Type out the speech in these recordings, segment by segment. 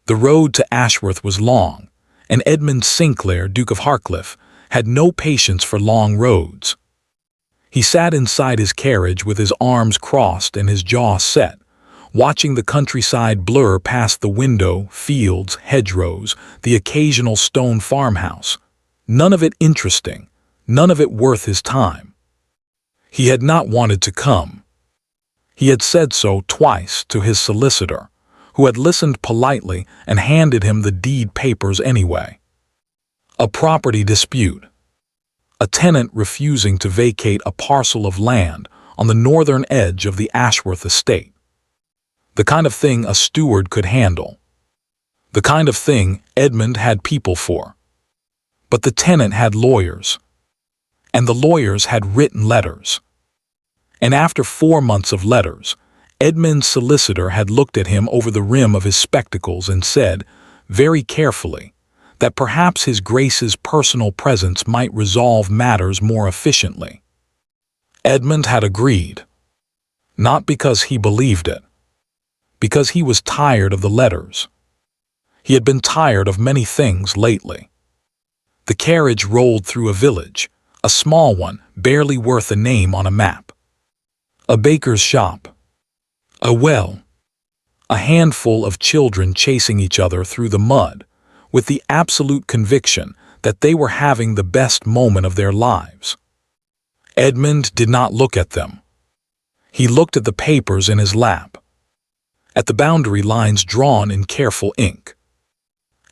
The road to Ashworth was long, and Edmund Sinclair, Duke of Harcliffe, had no patience for long roads. He sat inside his carriage with his arms crossed and his jaw set, watching the countryside blur past the window, fields, hedgerows, the occasional stone farmhouse. None of it interesting, none of it worth his time. He had not wanted to come. He had said so twice to his solicitor, who had listened politely and handed him the deed papers anyway. A property dispute. A tenant refusing to vacate a parcel of land on the northern edge of the Ashworth estate. The kind of thing a steward could handle. The kind of thing Edmund had people for. But the tenant had lawyers. And the lawyers had written letters. And after 4 months of letters, Edmund's solicitor had looked at him over the rim of his spectacles and said, very carefully, that perhaps his Grace's personal presence might resolve matters more efficiently. Edmund had agreed. Not because he believed it. Because he was tired of the letters. He had been tired of many things lately. The carriage rolled through a village, a small one, barely worth a name on a map. A baker's shop. A well. A handful of children chasing each other through the mud, with the absolute conviction that they were having the best moment of their lives. Edmund did not look at them. He looked at the papers in his lap. At the boundary lines drawn in careful ink.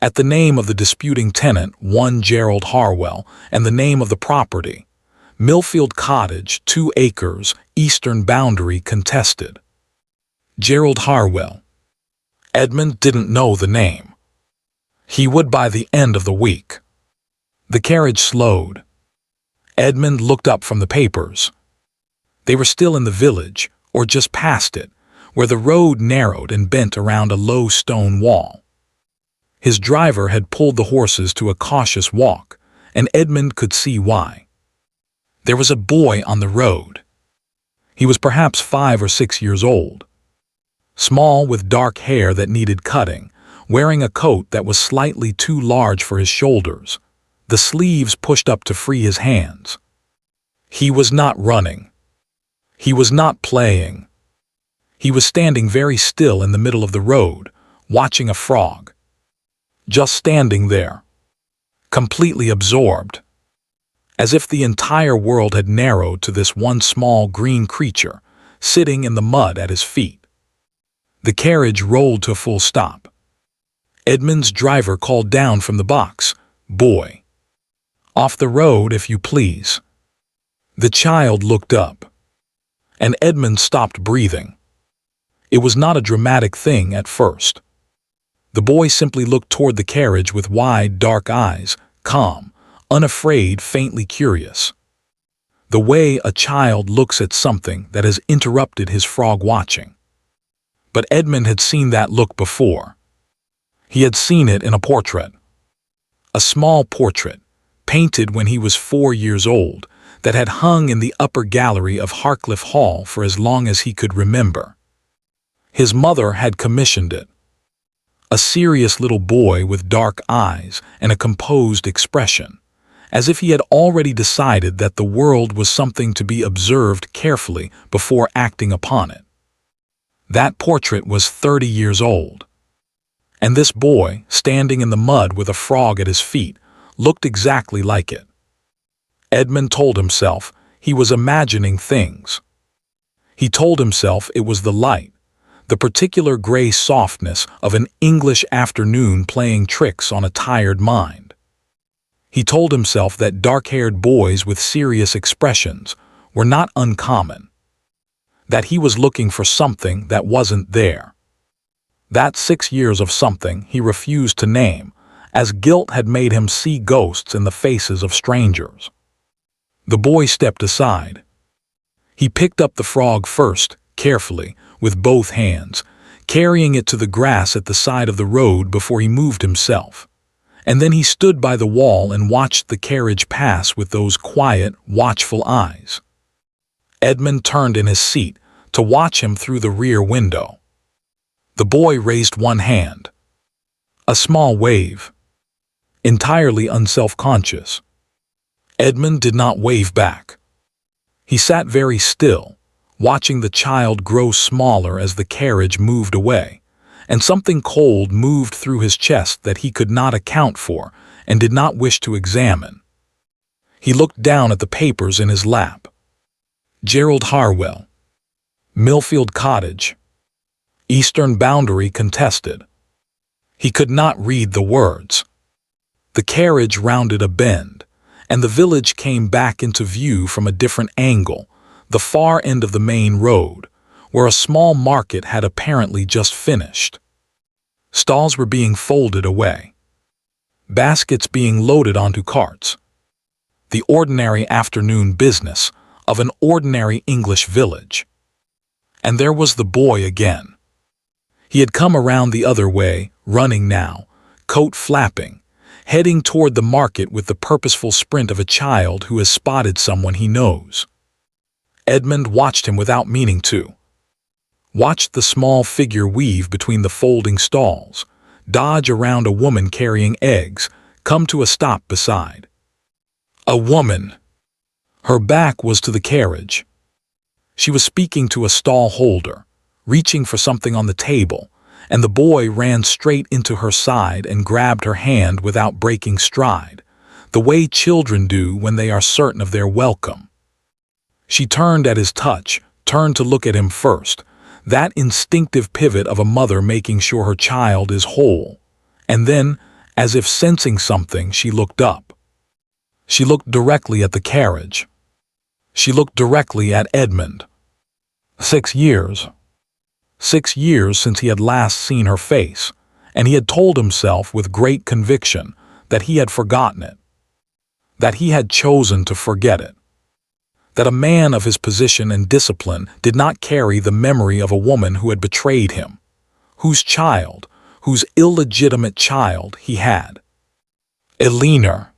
At the name of the disputing tenant, one Gerald Harwell, and the name of the property, Millfield Cottage, 2 acres, eastern boundary contested. Gerald Harwell. Edmund didn't know the name. He would by the end of the week. The carriage slowed. Edmund looked up from the papers. They were still in the village, or just past it, where the road narrowed and bent around a low stone wall. His driver had pulled the horses to a cautious walk, and Edmund could see why. There was a boy on the road. He was perhaps 5 or 6 years old. Small, with dark hair that needed cutting, wearing a coat that was slightly too large for his shoulders, the sleeves pushed up to free his hands. He was not running. He was not playing. He was standing very still in the middle of the road, watching a frog. Just standing there. Completely absorbed. As if the entire world had narrowed to this one small green creature, sitting in the mud at his feet. The carriage rolled to a full stop. Edmund's driver called down from the box, "Boy. Off the road, if you please." The child looked up. And Edmund stopped breathing. It was not a dramatic thing at first. The boy simply looked toward the carriage with wide, dark eyes, calm, unafraid, faintly curious. The way a child looks at something that has interrupted his frog watching. But Edmund had seen that look before. He had seen it in a portrait. A small portrait, painted when he was 4 years old, that had hung in the upper gallery of Harcliffe Hall for as long as he could remember. His mother had commissioned it. A serious little boy with dark eyes and a composed expression, as if he had already decided that the world was something to be observed carefully before acting upon it. That portrait was 30 years old. And this boy, standing in the mud with a frog at his feet, looked exactly like it. Edmund told himself he was imagining things. He told himself it was the light, the particular gray softness of an English afternoon playing tricks on a tired mind. He told himself that dark-haired boys with serious expressions were not uncommon, that he was looking for something that wasn't there. That 6 years of something he refused to name, as guilt had made him see ghosts in the faces of strangers. The boy stepped aside. He picked up the frog first, carefully, with both hands, carrying it to the grass at the side of the road before he moved himself. And then he stood by the wall and watched the carriage pass with those quiet, watchful eyes. Edmund turned in his seat to watch him through the rear window. The boy raised one hand. A small wave. Entirely unself-conscious. Edmund did not wave back. He sat very still, watching the child grow smaller as the carriage moved away, and something cold moved through his chest that he could not account for and did not wish to examine. He looked down at the papers in his lap. Gerald Harwell. Millfield Cottage. Eastern boundary contested. He could not read the words. The carriage rounded a bend, and the village came back into view from a different angle, the far end of the main road, where a small market had apparently just finished. Stalls were being folded away. Baskets being loaded onto carts. The ordinary afternoon business of an ordinary English village. And there was the boy again. He had come around the other way, running now, coat flapping, heading toward the market with the purposeful sprint of a child who has spotted someone he knows. Edmund watched him without meaning to. Watched the small figure weave between the folding stalls, dodge around a woman carrying eggs, come to a stop beside. A woman. Her back was to the carriage. She was speaking to a stall holder, reaching for something on the table, and the boy ran straight into her side and grabbed her hand without breaking stride, the way children do when they are certain of their welcome. She turned at his touch, turned to look at him first, that instinctive pivot of a mother making sure her child is whole, and then, as if sensing something, she looked up. She looked directly at the carriage. She looked directly at Edmund. 6 years. 6 years since he had last seen her face, and he had told himself with great conviction that he had forgotten it, that he had chosen to forget it, that a man of his position and discipline did not carry the memory of a woman who had betrayed him, whose child, whose illegitimate child he had. Elena.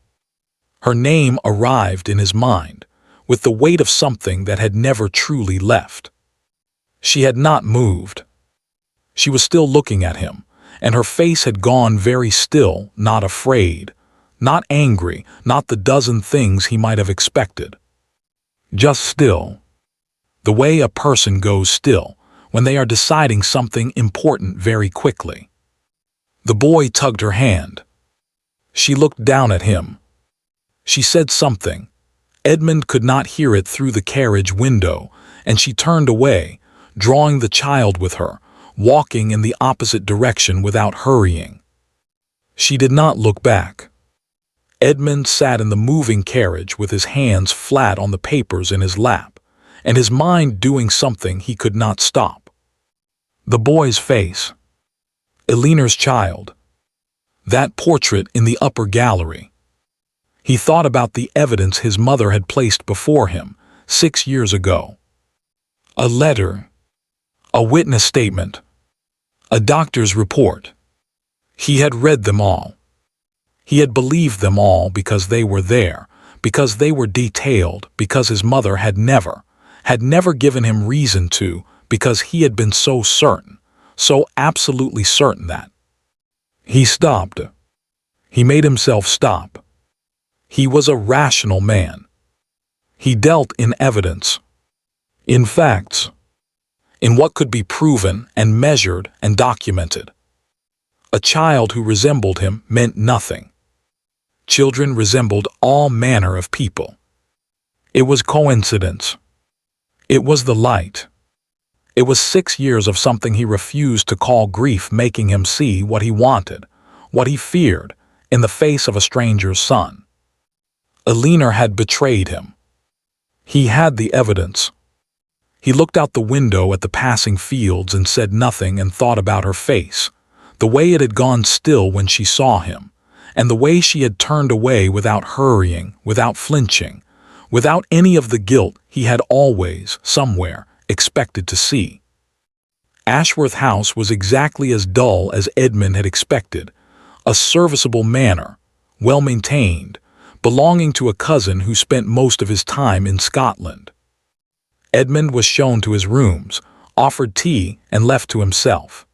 Her name arrived in his mind with the weight of something that had never truly left. She had not moved. She was still looking at him, and her face had gone very still, not afraid, not angry, not the dozen things he might have expected. Just still. The way a person goes still when they are deciding something important very quickly. The boy tugged her hand. She looked down at him. She said something. Edmund could not hear it through the carriage window, and she turned away, drawing the child with her, walking in the opposite direction without hurrying. She did not look back. Edmund sat in the moving carriage with his hands flat on the papers in his lap, and his mind doing something he could not stop. The boy's face. Elena's child. That portrait in the upper gallery. He thought about the evidence his mother had placed before him 6 years ago. A letter. A witness statement. A doctor's report. He had read them all. He had believed them all because they were there, because they were detailed, because his mother had never given him reason to, because he had been so certain, so absolutely certain that. He stopped. He made himself stop. He was a rational man. He dealt in evidence, in facts, in what could be proven and measured and documented. A child who resembled him meant nothing. Children resembled all manner of people. It was coincidence. It was the light. It was 6 years of something he refused to call grief making him see what he wanted, what he feared, in the face of a stranger's son. Elena had betrayed him. He had the evidence. He looked out the window at the passing fields and said nothing and thought about her face, the way it had gone still when she saw him, and the way she had turned away without hurrying, without flinching, without any of the guilt he had always, somewhere, expected to see. Ashworth House was exactly as dull as Edmund had expected, a serviceable manor, well-maintained, belonging to a cousin who spent most of his time in Scotland. Edmund was shown to his rooms, offered tea, and left to himself.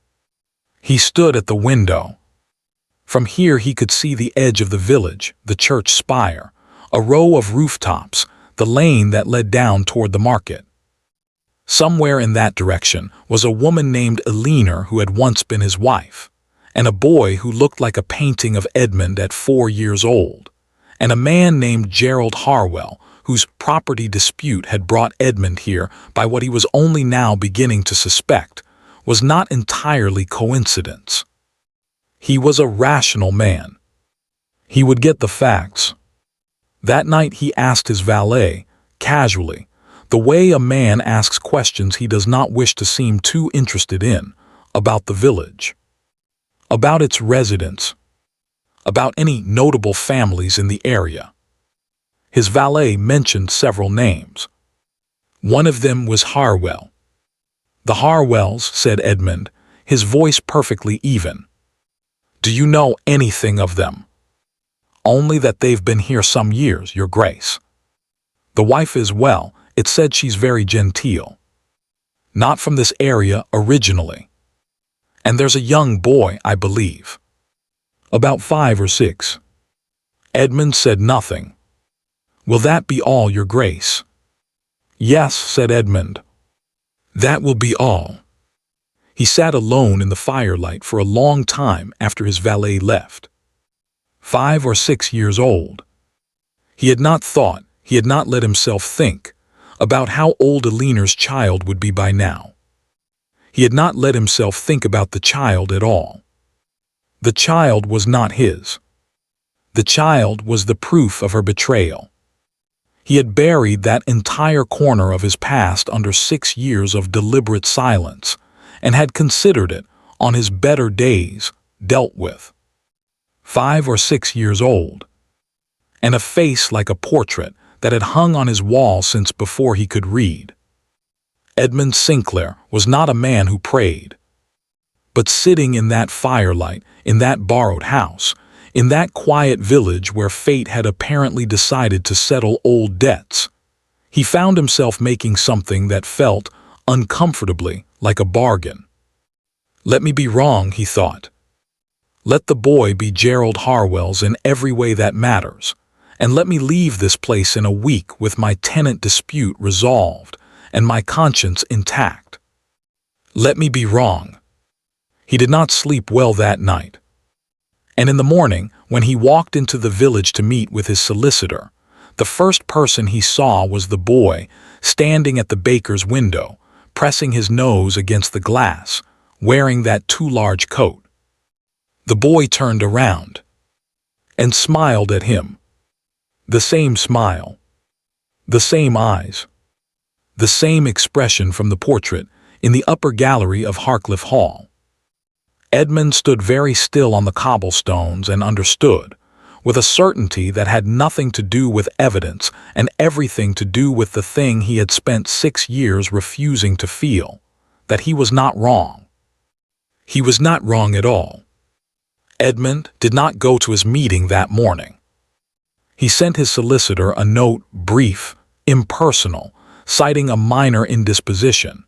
He stood at the window. From here he could see the edge of the village, the church spire, a row of rooftops, the lane that led down toward the market. Somewhere in that direction was a woman named Elena who had once been his wife, and a boy who looked like a painting of Edmund at 4 years old, and a man named Gerald Harwell, whose property dispute had brought Edmund here by what he was only now beginning to suspect was not entirely coincidence. He was a rational man. He would get the facts. That night he asked his valet, casually, the way a man asks questions he does not wish to seem too interested in, about the village, about its residents, about any notable families in the area. His valet mentioned several names. One of them was Harwell. "The Harwells," said Edmund, his voice perfectly even. "Do you know anything of them?" "Only that they've been here some years, your grace." "The wife is well, it said she's very genteel." "Not from this area originally." "And there's a young boy, I believe." "About 5 or 6. Edmund said nothing. "Will that be all, your grace?" "Yes," said Edmund. "That will be all." He sat alone in the firelight for a long time after his valet left. 5 or 6 years old. He had not thought, he had not let himself think, about how old Elena's child would be by now. He had not let himself think about the child at all. The child was not his. The child was the proof of her betrayal. He had buried that entire corner of his past under 6 years of deliberate silence, and had considered it, on his better days, dealt with. 5 or 6 years old. And a face like a portrait that had hung on his wall since before he could read. Edmund Sinclair was not a man who prayed. But sitting in that firelight, in that borrowed house, in that quiet village where fate had apparently decided to settle old debts, he found himself making something that felt, uncomfortably, like a bargain. Let me be wrong, he thought. Let the boy be Gerald Harwell's in every way that matters, and let me leave this place in a week with my tenant dispute resolved and my conscience intact. Let me be wrong. He did not sleep well that night. And in the morning, when he walked into the village to meet with his solicitor, the first person he saw was the boy, standing at the baker's window, pressing his nose against the glass, wearing that too large coat. The boy turned around and smiled at him. The same smile, the same eyes, the same expression from the portrait in the upper gallery of Harcliffe Hall. Edmund stood very still on the cobblestones and understood, with a certainty that had nothing to do with evidence and everything to do with the thing he had spent 6 years refusing to feel, that he was not wrong. He was not wrong at all. Edmund did not go to his meeting that morning. He sent his solicitor a note, brief, impersonal, citing a minor indisposition,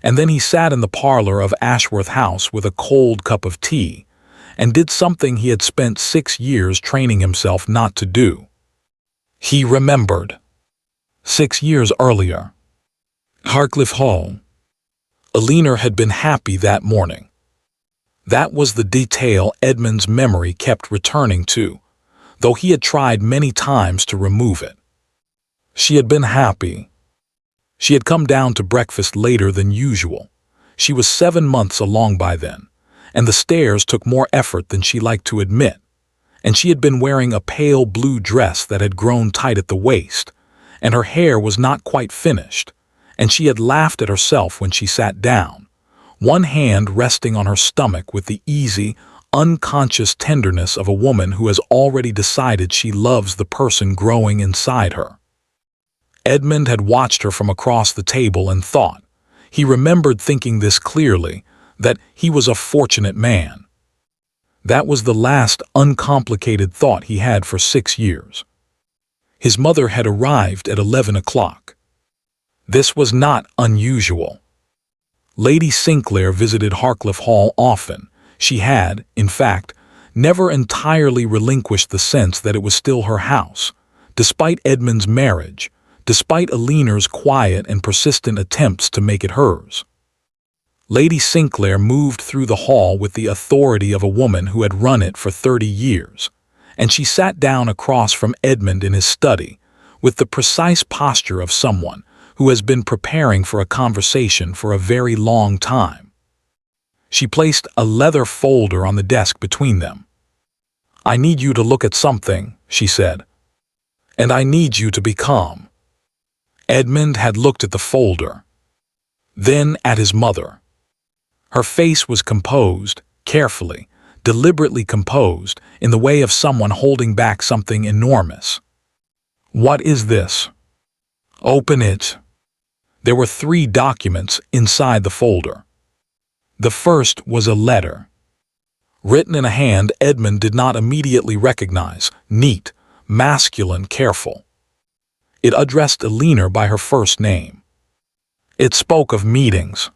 and then he sat in the parlor of Ashworth House with a cold cup of tea, and did something he had spent 6 years training himself not to do. He remembered. 6 years earlier. Harcliffe Hall. Elena had been happy that morning. That was the detail Edmund's memory kept returning to, though he had tried many times to remove it. She had been happy. She had come down to breakfast later than usual. She was 7 months along by then, and the stairs took more effort than she liked to admit, and she had been wearing a pale blue dress that had grown tight at the waist, and her hair was not quite finished, and she had laughed at herself when she sat down, one hand resting on her stomach with the easy, unconscious tenderness of a woman who has already decided she loves the person growing inside her. Edmund had watched her from across the table and thought, he remembered thinking this clearly, that he was a fortunate man. That was the last uncomplicated thought he had for 6 years. His mother had arrived at 11 o'clock. This was not unusual. Lady Sinclair visited Harcliffe Hall often. She had, in fact, never entirely relinquished the sense that it was still her house, despite Edmund's marriage, despite Elena's quiet and persistent attempts to make it hers. Lady Sinclair moved through the hall with the authority of a woman who had run it for 30 years, and she sat down across from Edmund in his study, with the precise posture of someone who has been preparing for a conversation for a very long time. She placed a leather folder on the desk between them. "I need you to look at something," she said. "And I need you to be calm." Edmund had looked at the folder, then at his mother. Her face was composed, carefully, deliberately composed, in the way of someone holding back something enormous. "What is this?" "Open it." There were 3 documents inside the folder. The first was a letter, written in a hand Edmund did not immediately recognize, neat, masculine, careful. It addressed Elena by her first name. It spoke of meetings,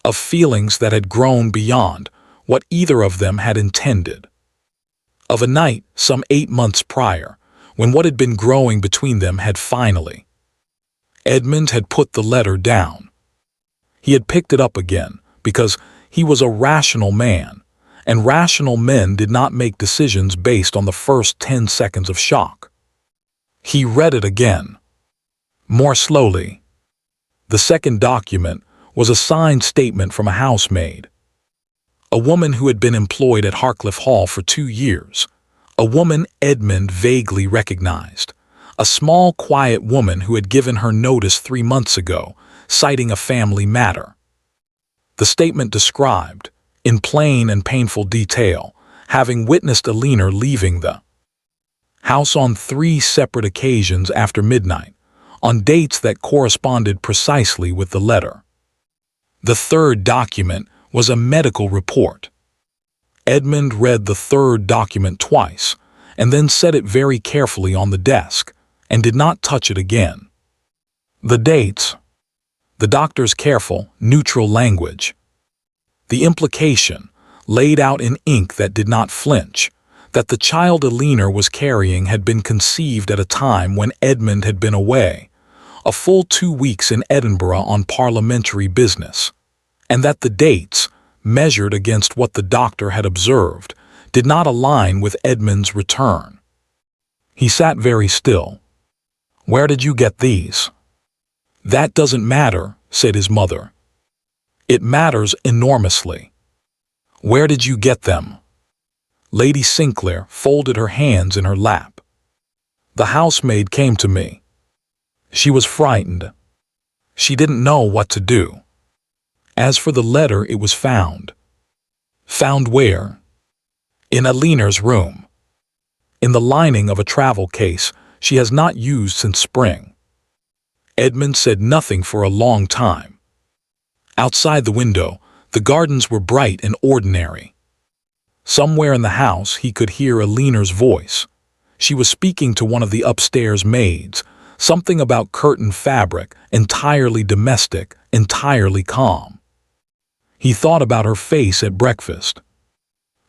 of feelings that had grown beyond what either of them had intended, of a night some 8 months prior, when what had been growing between them had finally. Edmund had put the letter down. He had picked it up again, because he was a rational man, and rational men did not make decisions based on the first 10 seconds of shock. He read it again, more slowly. The second document was a signed statement from a housemaid, a woman who had been employed at Harcliffe Hall for 2 years, a woman Edmund vaguely recognized, a small, quiet woman who had given her notice 3 months ago, citing a family matter. The statement described, in plain and painful detail, having witnessed Elena leaving the house on 3 separate occasions after midnight, on dates that corresponded precisely with the letter. The third document was a medical report. Edmund read the third document twice, and then set it very carefully on the desk, and did not touch it again. The dates, the doctor's careful, neutral language, the implication, laid out in ink that did not flinch, that the child Elena was carrying had been conceived at a time when Edmund had been away, a full 2 weeks in Edinburgh on parliamentary business, and that the dates, measured against what the doctor had observed, did not align with Edmund's return. He sat very still. "Where did you get these?" "That doesn't matter," said his mother. "It matters enormously. Where did you get them?" Lady Sinclair folded her hands in her lap. "The housemaid came to me. She was frightened. She didn't know what to do. As for the letter, it was found." "Found where?" "In Elena's room. In the lining of a travel case she has not used since spring." Edmund said nothing for a long time. Outside the window, the gardens were bright and ordinary. Somewhere in the house he could hear Elena's voice. She was speaking to one of the upstairs maids, something about curtain fabric, entirely domestic, entirely calm. He thought about her face at breakfast,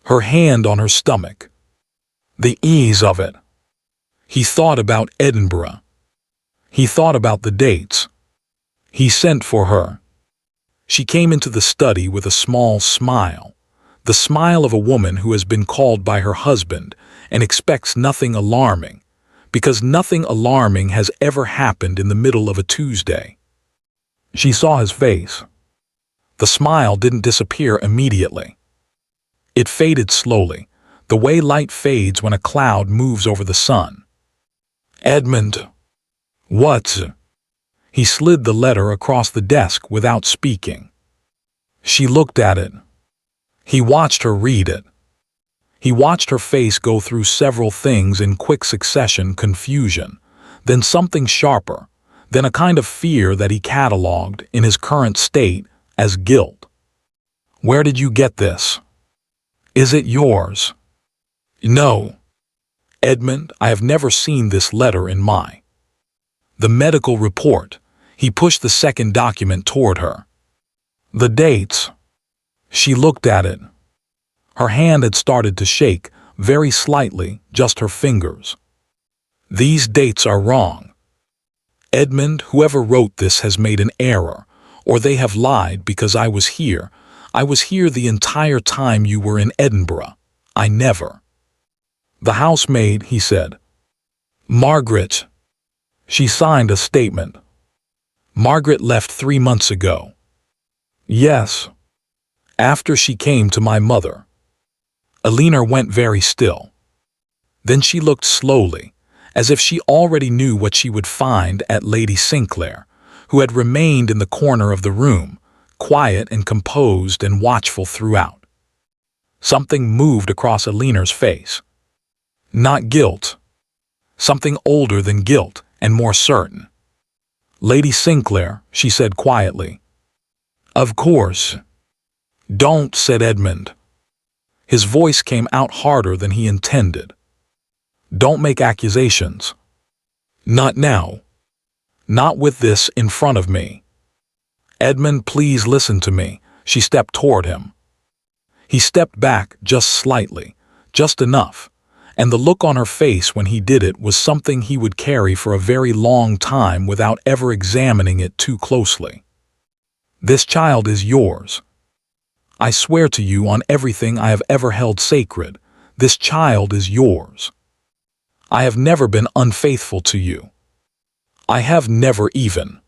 her hand on her stomach, the ease of it. He thought about Edinburgh. He thought about the dates. He sent for her. She came into the study with a small smile, the smile of a woman who has been called by her husband and expects nothing alarming, because nothing alarming has ever happened in the middle of a Tuesday. She saw his face. The smile didn't disappear immediately. It faded slowly, the way light fades when a cloud moves over the sun. "Edmund." "What?" He slid the letter across the desk without speaking. She looked at it. He watched her read it. He watched her face go through several things in quick succession: confusion, then something sharper, then a kind of fear that he catalogued, in his current state, as guilt. "Where did you get this? Is it yours?" "No. Edmund, I have never seen this letter in my—" "The medical report." He pushed the second document toward her. "The dates." She looked at it. Her hand had started to shake, very slightly, just her fingers. "These dates are wrong. Edmund, whoever wrote this has made an error, or they have lied because I was here. I was here the entire time you were in Edinburgh. I never." "The housemaid," he said. "Margaret." She signed a statement. "Margaret left 3 months ago." "Yes. After she came to my mother." Elena went very still. Then she looked slowly, as if she already knew what she would find at Lady Sinclair, who had remained in the corner of the room, quiet and composed and watchful throughout. Something moved across Elena's face. Not guilt. Something older than guilt and more certain. "Lady Sinclair," she said quietly. "Of course." "Don't," said Edmund. His voice came out harder than he intended. "Don't make accusations. Not now. Not with this in front of me. Edmund, please listen to me." She stepped toward him. He stepped back just slightly, just enough, and the look on her face when he did it was something he would carry for a very long time without ever examining it too closely. "This child is yours. I swear to you on everything I have ever held sacred, this child is yours. I have never been unfaithful to you. I have never even."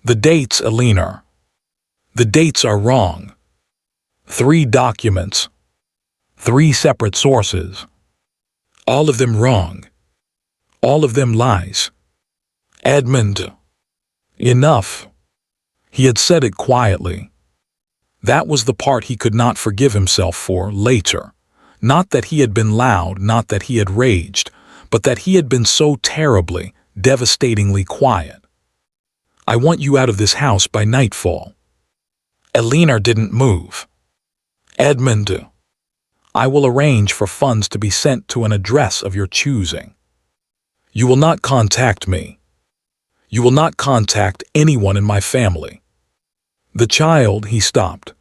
"The dates, Elena. The dates are wrong. 3 documents. 3 separate sources. All of them wrong. All of them lies." "Edmund." "Enough." He had said it quietly. That was the part he could not forgive himself for later. Not that he had been loud, not that he had raged, but that he had been so terribly, devastatingly quiet. "I want you out of this house by nightfall." Elena didn't move. "Edmund, I will arrange for funds to be sent to an address of your choosing. You will not contact me. You will not contact anyone in my family." "The child," he stopped.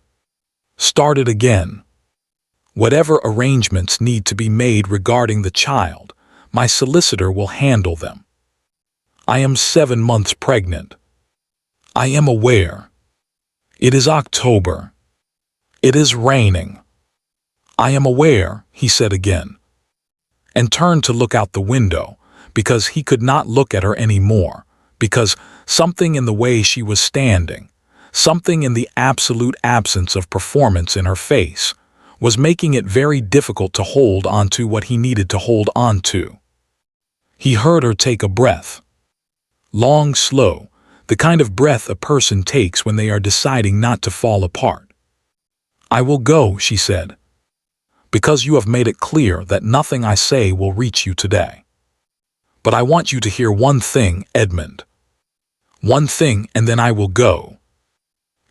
"Started again. Whatever arrangements need to be made regarding the child, my solicitor will handle them. I am 7 months pregnant. I am aware. It is October. It is raining. I am aware," he said again, and turned to look out the window, because he could not look at her any more, because something in the way she was standing, something in the absolute absence of performance in her face, was making it very difficult to hold on to what he needed to hold on to. He heard her take a breath. Long, slow, the kind of breath a person takes when they are deciding not to fall apart. "I will go," she said, "because you have made it clear that nothing I say will reach you today. But I want you to hear one thing, Edmund. One thing, and then I will go."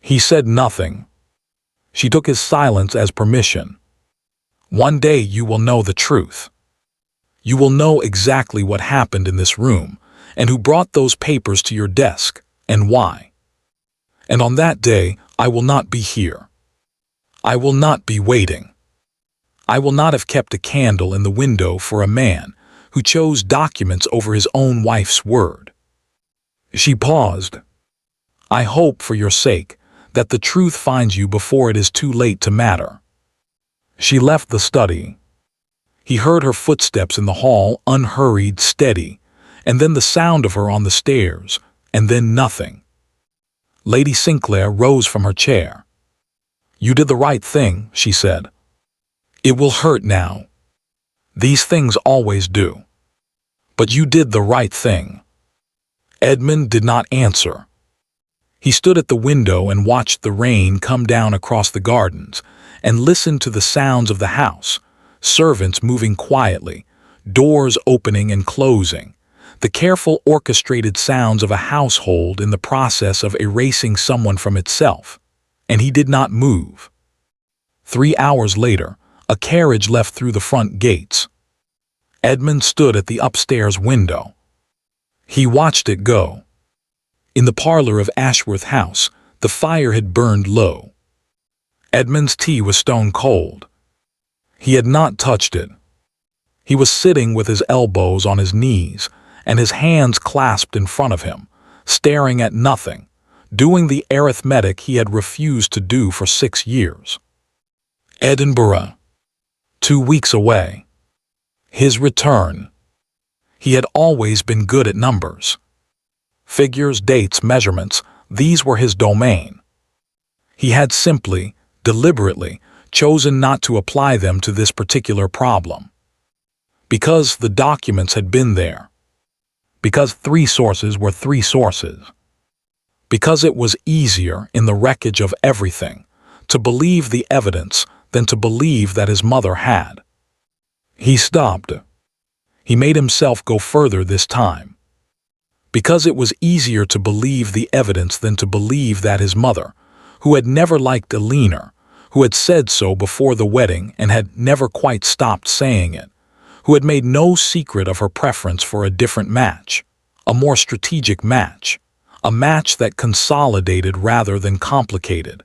He said nothing. She took his silence as permission. "One day you will know the truth. You will know exactly what happened in this room, and who brought those papers to your desk, and why. And on that day, I will not be here. I will not be waiting. I will not have kept a candle in the window for a man who chose documents over his own wife's word." She paused. "I hope, for your sake, that the truth finds you before it is too late to matter." She left the study. He heard her footsteps in the hall, unhurried, steady, and then the sound of her on the stairs, and then nothing. Lady Sinclair rose from her chair. "You did the right thing," she said. "It will hurt now. These things always do. But you did the right thing." Edmund did not answer. He stood at the window and watched the rain come down across the gardens and listened to the sounds of the house, servants moving quietly, doors opening and closing, the careful orchestrated sounds of a household in the process of erasing someone from itself, and he did not move. 3 hours later, a carriage left through the front gates. Edmund stood at the upstairs window. He watched it go. In the parlor of Ashworth House, the fire had burned low. Edmund's tea was stone cold. He had not touched it. He was sitting with his elbows on his knees and his hands clasped in front of him, staring at nothing, doing the arithmetic he had refused to do for 6 years. Edinburgh. 2 weeks away. His return. He had always been good at numbers. Figures, dates, measurements, these were his domain. He had simply, deliberately, chosen not to apply them to this particular problem. Because the documents had been there. Because 3 sources were 3 sources. Because it was easier, in the wreckage of everything, to believe the evidence than to believe that his mother had. He stopped. He made himself go further this time. Because it was easier to believe the evidence than to believe that his mother, who had never liked Elena, who had said so before the wedding and had never quite stopped saying it, who had made no secret of her preference for a different match, a more strategic match, a match that consolidated rather than complicated,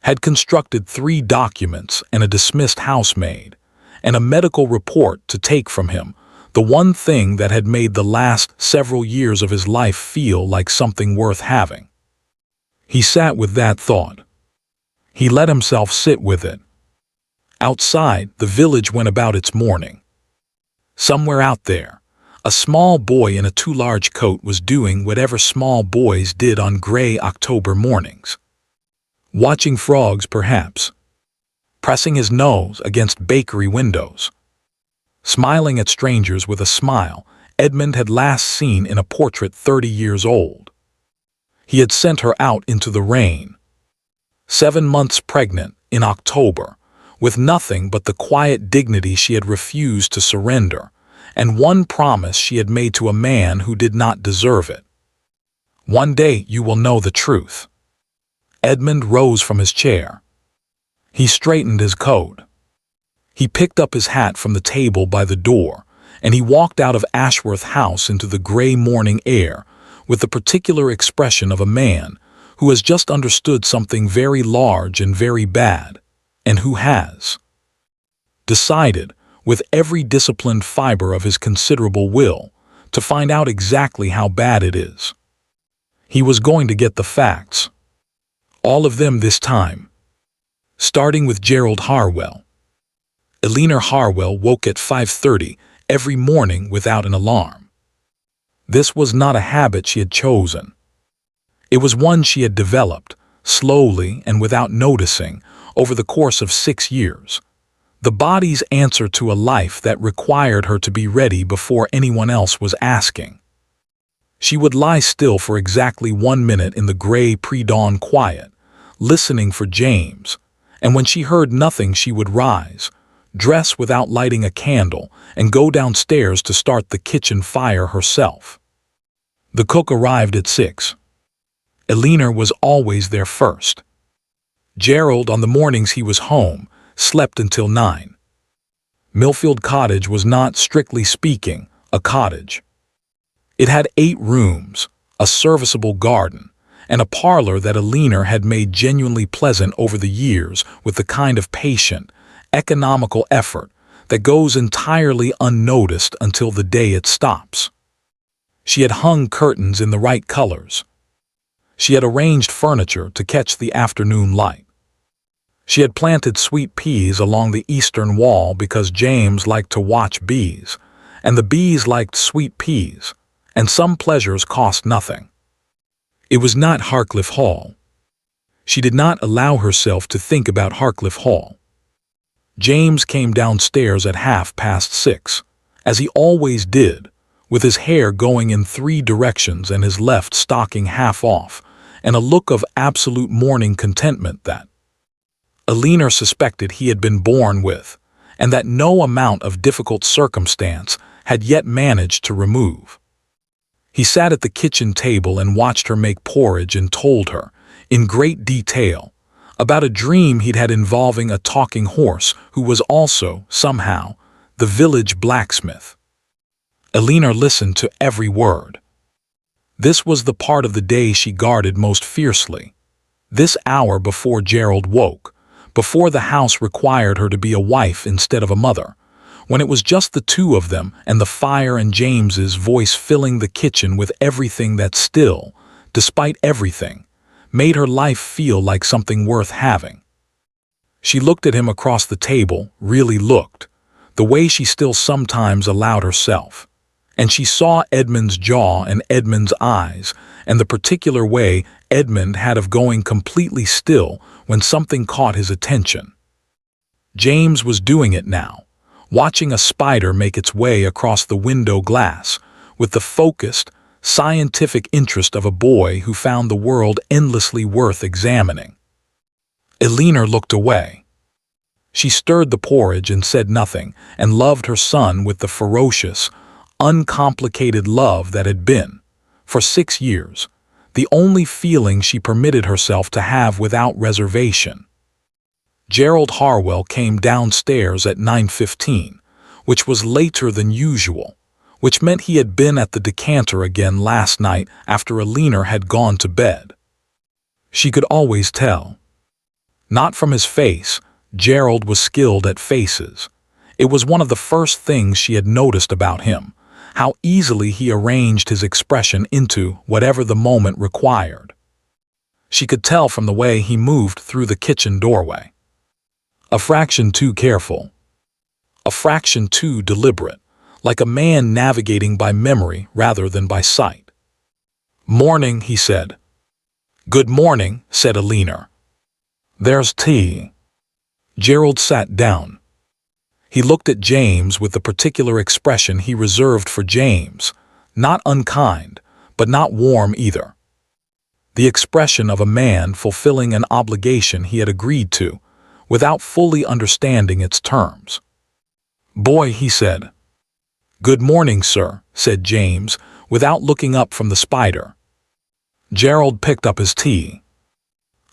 had constructed 3 documents and a dismissed housemaid, and a medical report to take from him, the one thing that had made the last several years of his life feel like something worth having. He sat with that thought. He let himself sit with it. Outside, the village went about its morning. Somewhere out there, a small boy in a too large coat was doing whatever small boys did on gray October mornings. Watching frogs, perhaps. Pressing his nose against bakery windows. Smiling at strangers with a smile Edmund had last seen in a portrait 30 years old. He had sent her out into the rain. 7 months pregnant, in October, with nothing but the quiet dignity she had refused to surrender, and one promise she had made to a man who did not deserve it. One day you will know the truth. Edmund rose from his chair. He straightened his coat. He picked up his hat from the table by the door, and he walked out of Ashworth House into the gray morning air with the particular expression of a man who has just understood something very large and very bad, and who has decided, with every disciplined fiber of his considerable will, to find out exactly how bad it is. He was going to get the facts. All of them this time. Starting with Gerald Harwell. Elena Harwell woke at 5:30 every morning without an alarm. This was not a habit she had chosen. It was one she had developed, slowly and without noticing, over the course of 6 years. The body's answer to a life that required her to be ready before anyone else was asking. She would lie still for exactly 1 minute in the gray pre-dawn quiet, listening for James, and when she heard nothing she would rise, dress without lighting a candle, and go downstairs to start the kitchen fire herself. The cook arrived at 6. Elena was always there first. Gerald, on the mornings he was home, slept until 9. Millfield Cottage was not, strictly speaking, a cottage. It had 8 rooms, a serviceable garden, and a parlor that Elena had made genuinely pleasant over the years with the kind of patient, economical effort that goes entirely unnoticed until the day it stops. She had hung curtains in the right colors. She had arranged furniture to catch the afternoon light. She had planted sweet peas along the eastern wall because James liked to watch bees, and the bees liked sweet peas, and some pleasures cost nothing. It was not Harcliffe Hall. She did not allow herself to think about Harcliffe Hall. James came downstairs at 6:30, as he always did, with his hair going in 3 directions and his left stocking half off, and a look of absolute morning contentment that Elena suspected he had been born with, and that no amount of difficult circumstance had yet managed to remove. He sat at the kitchen table and watched her make porridge and told her, in great detail, about a dream he'd had involving a talking horse who was also, somehow, the village blacksmith. Elena listened to every word. This was the part of the day she guarded most fiercely. This hour before Gerald woke, before the house required her to be a wife instead of a mother, when it was just the two of them and the fire and James's voice filling the kitchen with everything that still, despite everything, made her life feel like something worth having. She looked at him across the table, really looked, the way she still sometimes allowed herself. And she saw Edmund's jaw and Edmund's eyes, and the particular way Edmund had of going completely still when something caught his attention. James was doing it now, watching a spider make its way across the window glass, with the focused, scientific interest of a boy who found the world endlessly worth examining. Elena looked away. She stirred the porridge and said nothing, and loved her son with the ferocious, uncomplicated love that had been, for 6 years, the only feeling she permitted herself to have without reservation. Gerald Harwell came downstairs at 9:15, which was later than usual, which meant he had been at the decanter again last night after Elena had gone to bed. She could always tell. Not from his face. Gerald was skilled at faces. It was one of the first things she had noticed about him, how easily he arranged his expression into whatever the moment required. She could tell from the way he moved through the kitchen doorway. A fraction too careful. A fraction too deliberate, like a man navigating by memory rather than by sight. "Morning," he said. "Good morning," said Elena. "There's tea." Gerald sat down. He looked at James with the particular expression he reserved for James, not unkind, but not warm either. The expression of a man fulfilling an obligation he had agreed to, without fully understanding its terms. "Boy," he said. "Good morning, sir," said James, without looking up from the spider. Gerald picked up his tea.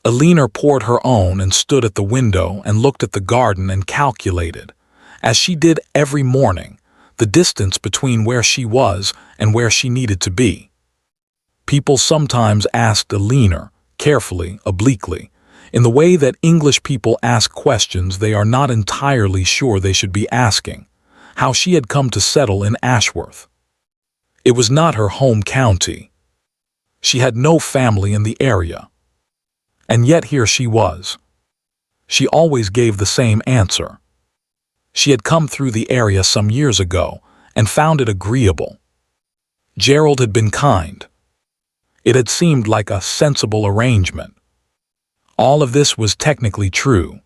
Elena poured her own and stood at the window and looked at the garden and calculated, as she did every morning, the distance between where she was and where she needed to be. People sometimes asked Elena, carefully, obliquely, in the way that English people ask questions they are not entirely sure they should be asking, how she had come to settle in Ashworth. It was not her home county. She had no family in the area. And yet here she was. She always gave the same answer. She had come through the area some years ago and found it agreeable. Gerald had been kind. It had seemed like a sensible arrangement. All of this was technically true.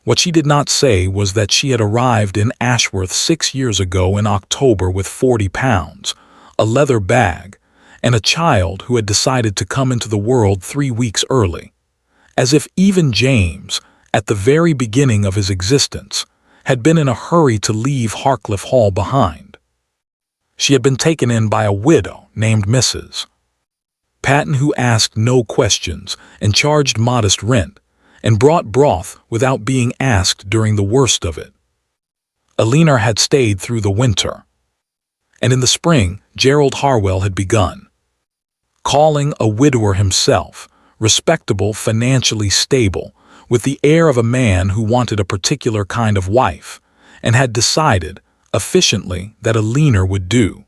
What she did not say was that she had arrived in Ashworth 6 years ago in October with 40 pounds, a leather bag, and a child who had decided to come into the world 3 weeks early, as if even James, at the very beginning of his existence, had been in a hurry to leave Harcliffe Hall behind. She had been taken in by a widow named Mrs. Patton, who asked no questions and charged modest rent, and brought broth without being asked during the worst of it. Elena had stayed through the winter. And in the spring, Gerald Harwell had begun. Calling a widower himself, respectable, financially stable, with the air of a man who wanted a particular kind of wife, and had decided, efficiently, that Elena would do.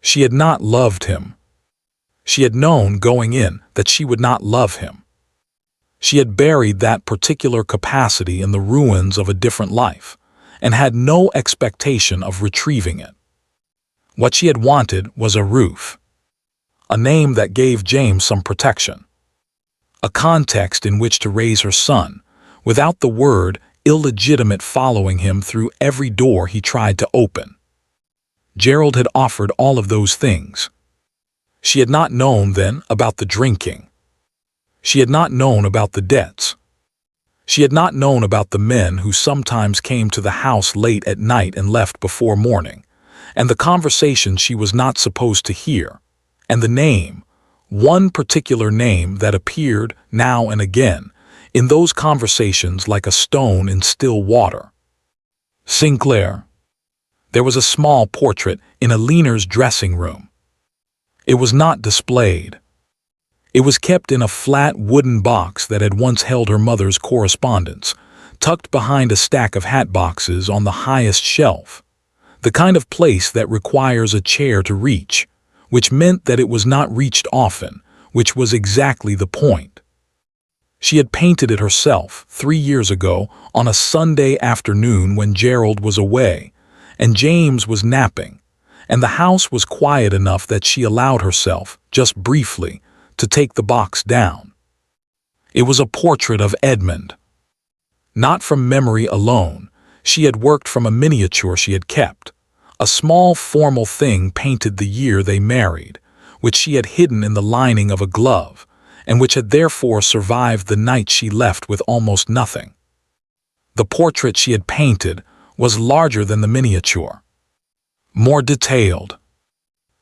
She had not loved him. She had known going in that she would not love him. She had buried that particular capacity in the ruins of a different life, and had no expectation of retrieving it. What she had wanted was a roof. A name that gave James some protection. A context in which to raise her son, without the word illegitimate following him through every door he tried to open. Gerald had offered all of those things. She had not known then about the drinking. She had not known about the debts. She had not known about the men who sometimes came to the house late at night and left before morning, and the conversations she was not supposed to hear, and the name, one particular name that appeared now and again in those conversations like a stone in still water. Sinclair. There was a small portrait in Elena's dressing room. It was not displayed. It was kept in a flat wooden box that had once held her mother's correspondence, tucked behind a stack of hat boxes on the highest shelf, the kind of place that requires a chair to reach, which meant that it was not reached often, which was exactly the point. She had painted it herself 3 years ago on a Sunday afternoon when Gerald was away and James was napping, and the house was quiet enough that she allowed herself, just briefly, to take the box down. It was a portrait of Edmund. Not from memory alone, she had worked from a miniature she had kept, a small formal thing painted the year they married, which she had hidden in the lining of a glove, and which had therefore survived the night she left with almost nothing. The portrait she had painted was larger than the miniature, more detailed.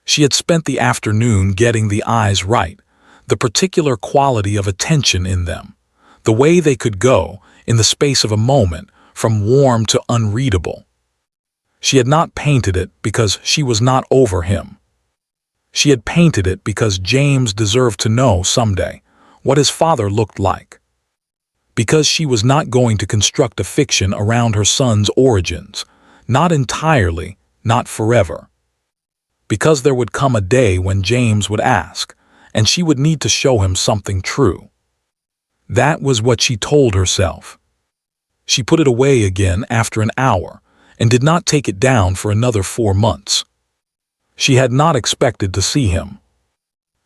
She had spent the afternoon getting the eyes right, the particular quality of attention in them, the way they could go, in the space of a moment, from warm to unreadable. She had not painted it because she was not over him. She had painted it because James deserved to know someday what his father looked like. Because she was not going to construct a fiction around her son's origins, not entirely, not forever. Because there would come a day when James would ask, and she would need to show him something true. That was what she told herself. She put it away again after an hour, and did not take it down for another 4 months. She had not expected to see him.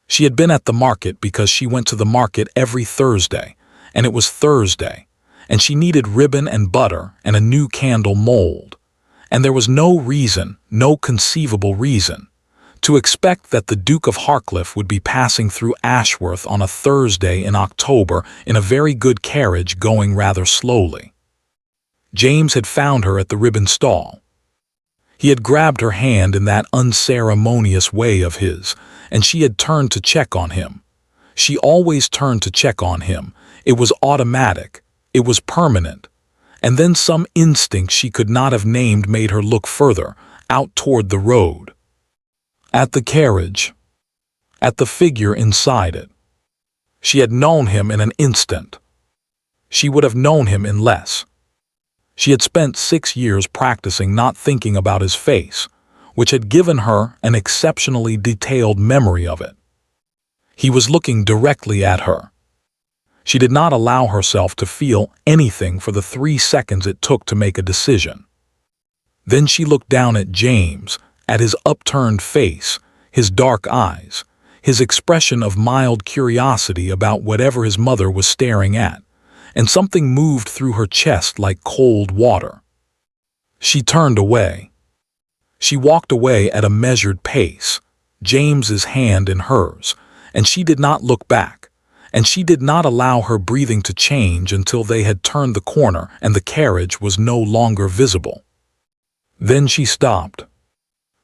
She had been at the market because she went to the market every Thursday, and it was Thursday, and she needed ribbon and butter and a new candle mold, and there was no reason, no conceivable reason, to expect that the Duke of Harcliffe would be passing through Ashworth on a Thursday in October in a very good carriage going rather slowly. James had found her at the ribbon stall. He had grabbed her hand in that unceremonious way of his, and she had turned to check on him. She always turned to check on him. It was automatic. It was permanent. And then some instinct she could not have named made her look further, out toward the road. At the carriage. At the figure inside it. She had known him in an instant. She would have known him in less. She had spent 6 years practicing not thinking about his face, which had given her an exceptionally detailed memory of it. He was looking directly at her. She did not allow herself to feel anything for the 3 seconds it took to make a decision. Then she looked down at James, at his upturned face, his dark eyes, his expression of mild curiosity about whatever his mother was staring at, and something moved through her chest like cold water. She turned away. She walked away at a measured pace, James's hand in hers, and she did not look back, and she did not allow her breathing to change until they had turned the corner and the carriage was no longer visible. Then she stopped,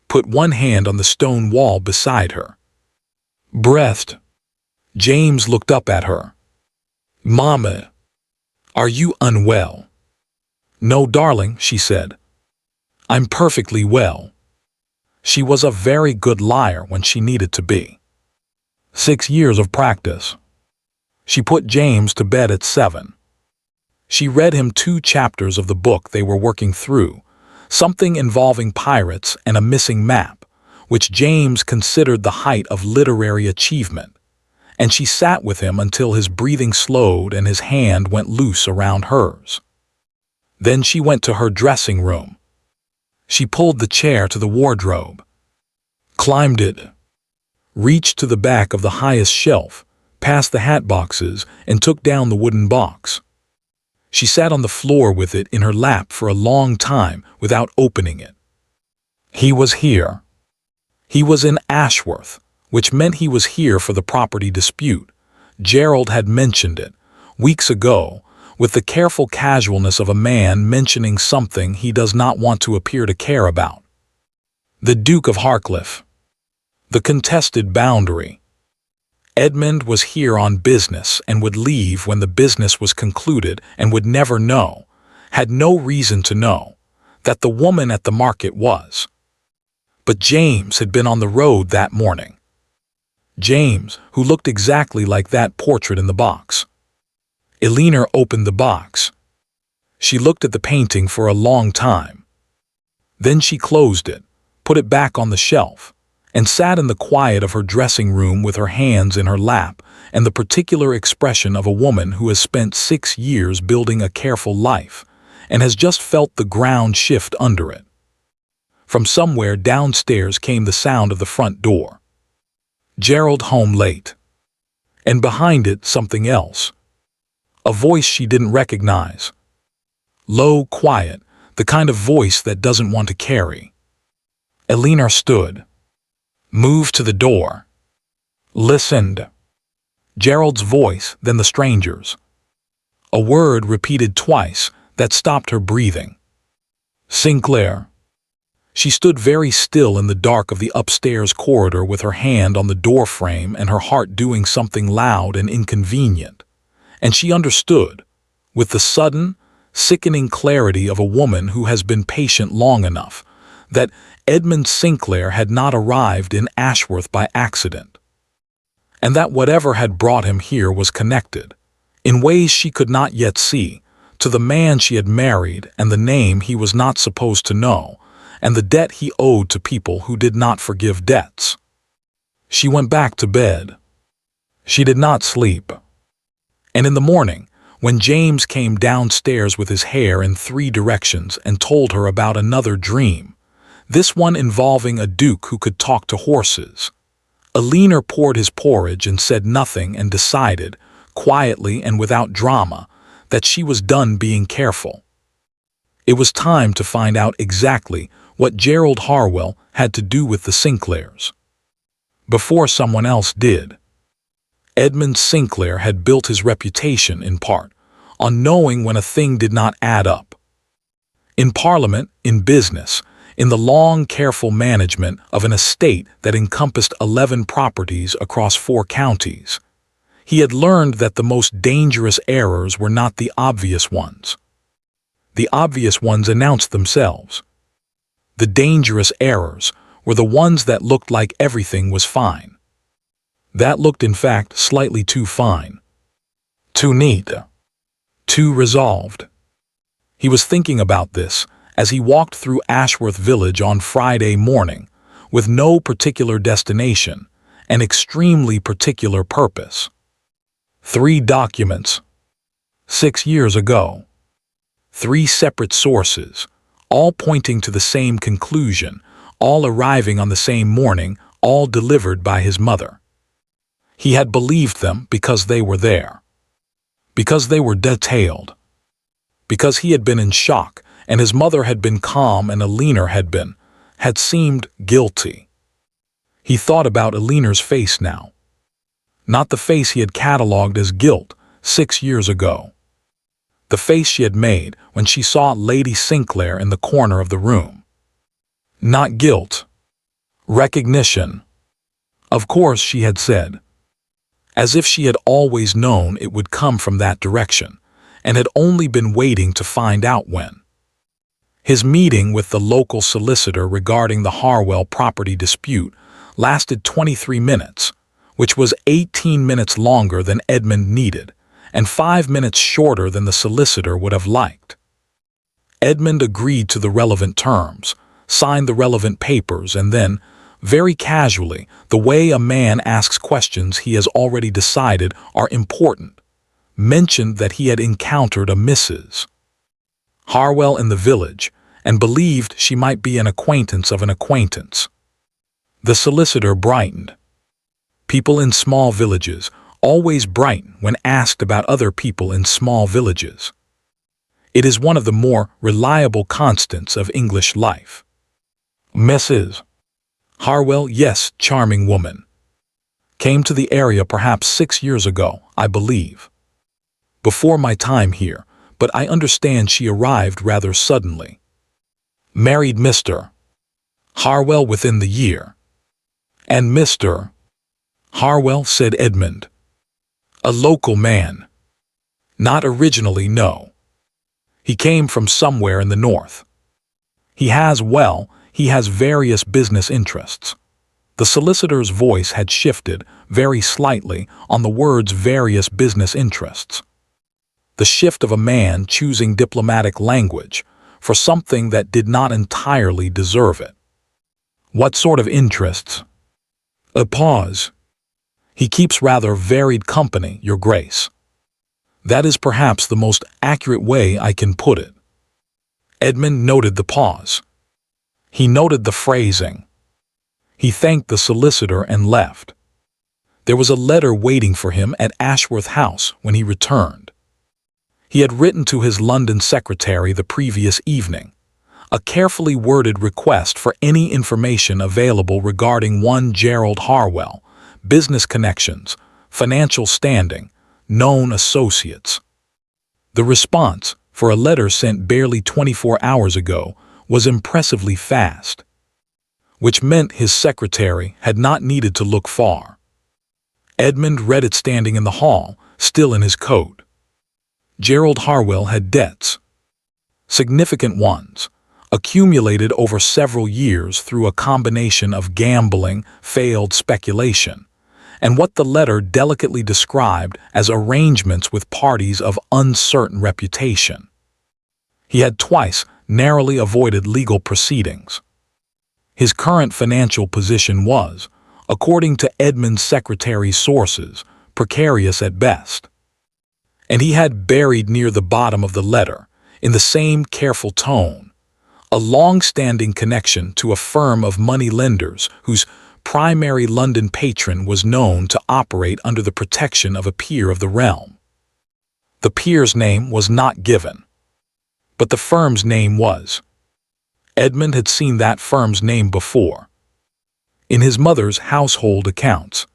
put one hand on the stone wall beside her. Breathed. James looked up at her. "Mama, are you unwell?" "No, darling," she said. "I'm perfectly well." She was a very good liar when she needed to be. 6 years of practice. She put James to bed at 7. She read him 2 chapters of the book they were working through, something involving pirates and a missing map, which James considered the height of literary achievement, and she sat with him until his breathing slowed and his hand went loose around hers. Then she went to her dressing room. She pulled the chair to the wardrobe, climbed it, reached to the back of the highest shelf, past the hat boxes, and took down the wooden box. She sat on the floor with it in her lap for a long time without opening it. He was here. He was in Ashworth, which meant he was here for the property dispute. Gerald had mentioned it, weeks ago, with the careful casualness of a man mentioning something he does not want to appear to care about. The Duke of Harcliffe. The contested boundary. Edmund was here on business and would leave when the business was concluded and would never know, had no reason to know, that the woman at the market was. But James had been on the road that morning. James, who looked exactly like that portrait in the box. Elena opened the box. She looked at the painting for a long time. Then she closed it, put it back on the shelf, and sat in the quiet of her dressing room with her hands in her lap and the particular expression of a woman who has spent 6 years building a careful life and has just felt the ground shift under it. From somewhere downstairs came the sound of the front door. Gerald home late. And behind it something else. A voice she didn't recognize. Low, quiet, the kind of voice that doesn't want to carry. Elena stood. Moved to the door. Listened. Gerald's voice, then the stranger's. A word repeated twice that stopped her breathing. Sinclair. She stood very still in the dark of the upstairs corridor with her hand on the doorframe and her heart doing something loud and inconvenient. And she understood, with the sudden, sickening clarity of a woman who has been patient long enough, that Edmund Sinclair had not arrived in Ashworth by accident, and that whatever had brought him here was connected, in ways she could not yet see, to the man she had married and the name he was not supposed to know, and the debt he owed to people who did not forgive debts. She went back to bed. She did not sleep. And in the morning, when James came downstairs with his hair in 3 directions and told her about another dream, this one involving a duke who could talk to horses, Elena poured his porridge and said nothing and decided, quietly and without drama, that she was done being careful. It was time to find out exactly what Gerald Harwell had to do with the Sinclairs. Before someone else did. Edmund Sinclair had built his reputation, in part, on knowing when a thing did not add up. In Parliament, in business, in the long, careful management of an estate that encompassed 11 properties across 4 counties, he had learned that the most dangerous errors were not the obvious ones. The obvious ones announced themselves. The dangerous errors were the ones that looked like everything was fine. That looked, in fact, slightly too fine. Too neat. Too resolved. He was thinking about this as he walked through Ashworth village on Friday morning, with no particular destination, an extremely particular purpose. 3 documents. 6 years ago. 3 separate sources, all pointing to the same conclusion, all arriving on the same morning, all delivered by his mother. He had believed them because they were there. Because they were detailed. Because he had been in shock, and his mother had been calm and Elena had seemed guilty. He thought about Elena's face now. Not the face he had catalogued as guilt 6 years ago. The face she had made when she saw Lady Sinclair in the corner of the room. Not guilt. Recognition. Of course, she had said. As if she had always known it would come from that direction, and had only been waiting to find out when. His meeting with the local solicitor regarding the Harwell property dispute lasted 23 minutes, which was 18 minutes longer than Edmund needed, and 5 minutes shorter than the solicitor would have liked. Edmund agreed to the relevant terms, signed the relevant papers, and then, very casually, the way a man asks questions he has already decided are important, mentioned that he had encountered a Mrs. Harwell in the village, and believed she might be an acquaintance of an acquaintance. The solicitor brightened. People in small villages always brighten when asked about other people in small villages. It is one of the more reliable constants of English life. Mrs. Harwell, yes, charming woman. Came to the area perhaps 6 years ago, I believe. Before my time here, but I understand she arrived rather suddenly. Married Mr. Harwell within the year. And Mr. Harwell, said Edmund. A local man. Not originally, no. He came from somewhere in the north. He has various business interests. The solicitor's voice had shifted, very slightly, on the words various business interests. The shift of a man choosing diplomatic language for something that did not entirely deserve it. What sort of interests? A pause. He keeps rather varied company, Your Grace. That is perhaps the most accurate way I can put it. Edmund noted the pause. He noted the phrasing. He thanked the solicitor and left. There was a letter waiting for him at Ashworth House when he returned. He had written to his London secretary the previous evening, a carefully worded request for any information available regarding one Gerald Harwell, business connections, financial standing, known associates. The response, for a letter sent barely 24 hours ago, was impressively fast, which meant his secretary had not needed to look far. Edmund read it standing in the hall, still in his coat. Gerald Harwell had debts, significant ones, accumulated over several years through a combination of gambling, failed speculation, and what the letter delicately described as arrangements with parties of uncertain reputation. He had twice narrowly avoided legal proceedings. His current financial position was, according to Edmund's secretary's sources, precarious at best. And he had buried near the bottom of the letter, in the same careful tone, a long-standing connection to a firm of money lenders whose primary London patron was known to operate under the protection of a peer of the realm. The peer's name was not given, but the firm's name was. Edmund had seen that firm's name before, in his mother's household accounts.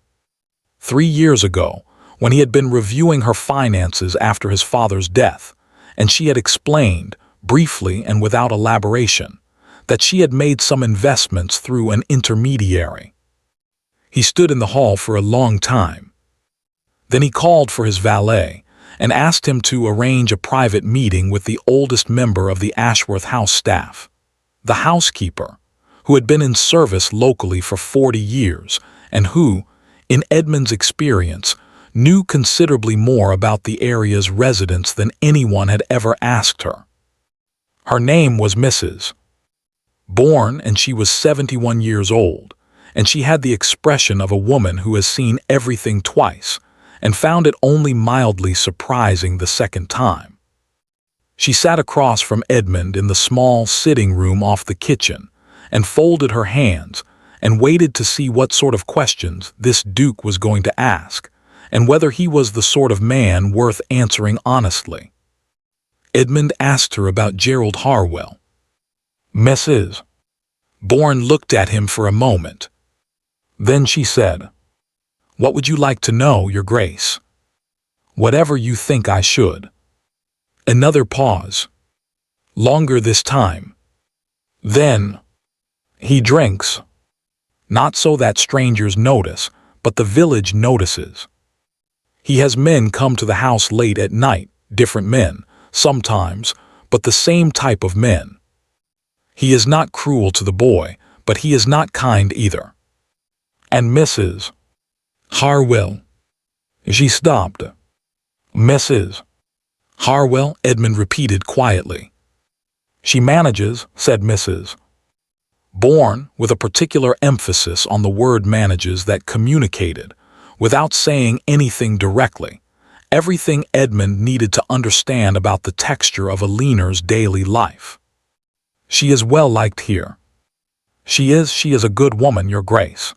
3 years ago, when he had been reviewing her finances after his father's death, and she had explained, briefly and without elaboration, that she had made some investments through an intermediary. He stood in the hall for a long time. Then he called for his valet and asked him to arrange a private meeting with the oldest member of the Ashworth House staff, the housekeeper, who had been in service locally for 40 years and who, in Edmund's experience, knew considerably more about the area's residents than anyone had ever asked her. Her name was Mrs. Bourne, and she was 71 years old, and she had the expression of a woman who has seen everything twice and found it only mildly surprising the second time. She sat across from Edmund in the small sitting room off the kitchen and folded her hands and waited to see what sort of questions this Duke was going to ask and whether he was the sort of man worth answering honestly. Edmund asked her about Gerald Harwell. Mrs. Bourne looked at him for a moment. Then she said, "What would you like to know, Your Grace?" "Whatever you think I should." Another pause. Longer this time. Then, "He drinks. Not so that strangers notice, but the village notices. He has men come to the house late at night, different men, sometimes, but the same type of men. He is not cruel to the boy, but he is not kind either. And Mrs. Harwell." She stopped. "Mrs. Harwell," Edmund repeated quietly. "She manages," said Mrs. Bourne, with a particular emphasis on the word manages that communicated, without saying anything directly, everything Edmund needed to understand about the texture of Elena's daily life. "She is well liked here. She is a good woman, Your Grace.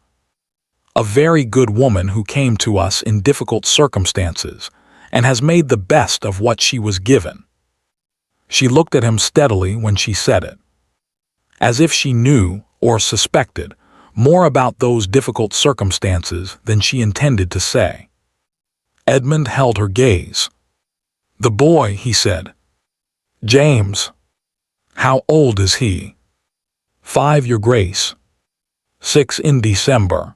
A very good woman who came to us in difficult circumstances and has made the best of what she was given." She looked at him steadily when she said it, as if she knew or suspected more about those difficult circumstances than she intended to say. Edmund held her gaze. "The boy," he said. "James. How old is he?" "5, Your Grace. 6 in December."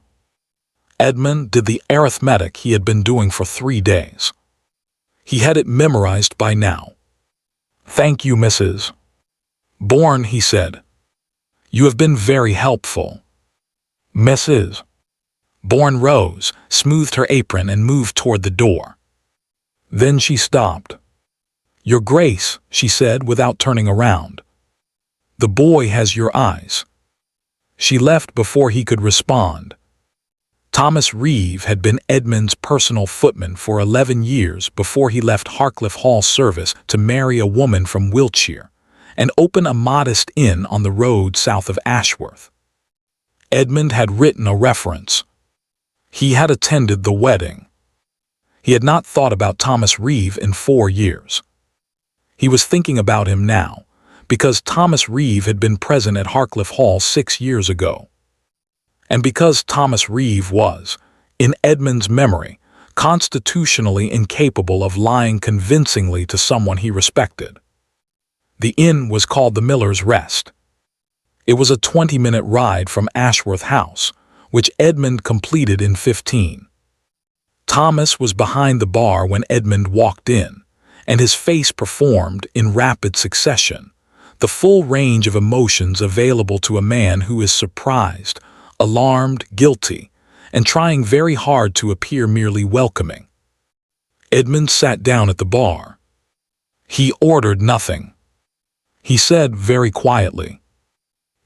Edmund did the arithmetic he had been doing for 3 days. He had it memorized by now. "Thank you, Mrs. Bourne," he said. "You have been very helpful." Mrs. Bourne rose, smoothed her apron, and moved toward the door. Then she stopped. "Your Grace," she said without turning around. "The boy has your eyes." She left before he could respond. Thomas Reeve had been Edmund's personal footman for 11 years before he left Harcliffe Hall service to marry a woman from Wiltshire and open a modest inn on the road south of Ashworth. Edmund had written a reference. He had attended the wedding. He had not thought about Thomas Reeve in 4 years. He was thinking about him now, because Thomas Reeve had been present at Harcliffe Hall 6 years ago. And because Thomas Reeve was, in Edmund's memory, constitutionally incapable of lying convincingly to someone he respected. The inn was called the Miller's Rest. It was a 20-minute ride from Ashworth House, which Edmund completed in 15. Thomas was behind the bar when Edmund walked in, and his face performed, in rapid succession, the full range of emotions available to a man who is surprised, alarmed, guilty, and trying very hard to appear merely welcoming. Edmund sat down at the bar. He ordered nothing. He said very quietly,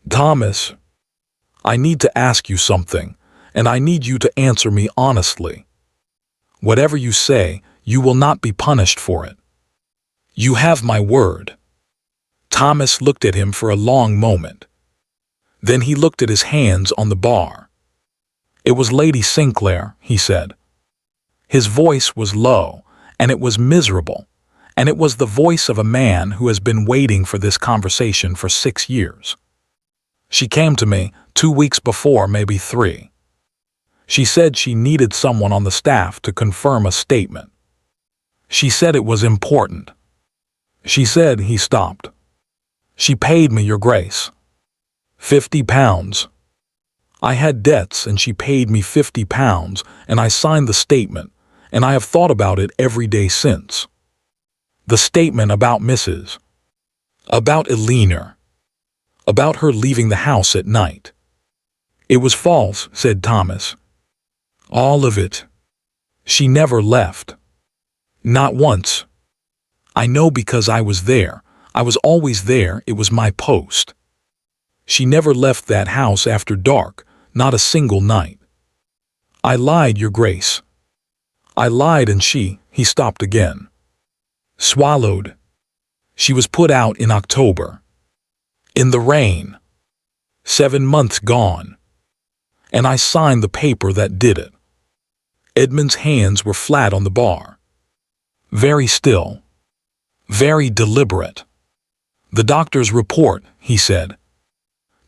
"Thomas, I need to ask you something, and I need you to answer me honestly. Whatever you say, you will not be punished for it. You have my word." Thomas looked at him for a long moment. Then he looked at his hands on the bar. "It was Lady Sinclair," he said. His voice was low, and it was miserable, and it was the voice of a man who has been waiting for this conversation for 6 years. "She came to me 2 weeks before, maybe 3. She said she needed someone on the staff to confirm a statement. She said it was important. She said," he stopped. "She paid me, Your Grace. £50. I had debts and she paid me £50 and I signed the statement, and I have thought about it every day since. The statement about Mrs. About Elena. About her leaving the house at night." "It was false," said Thomas. "All of it. She never left. Not once. I know because I was there. I was always there. It was my post. She never left that house after dark, not a single night. I lied, Your Grace. I lied, and he stopped again. Swallowed. She was put out in October. In the rain. 7 months gone. And I signed the paper that did it." Edmund's hands were flat on the bar. Very still. Very deliberate. "The doctor's report," he said.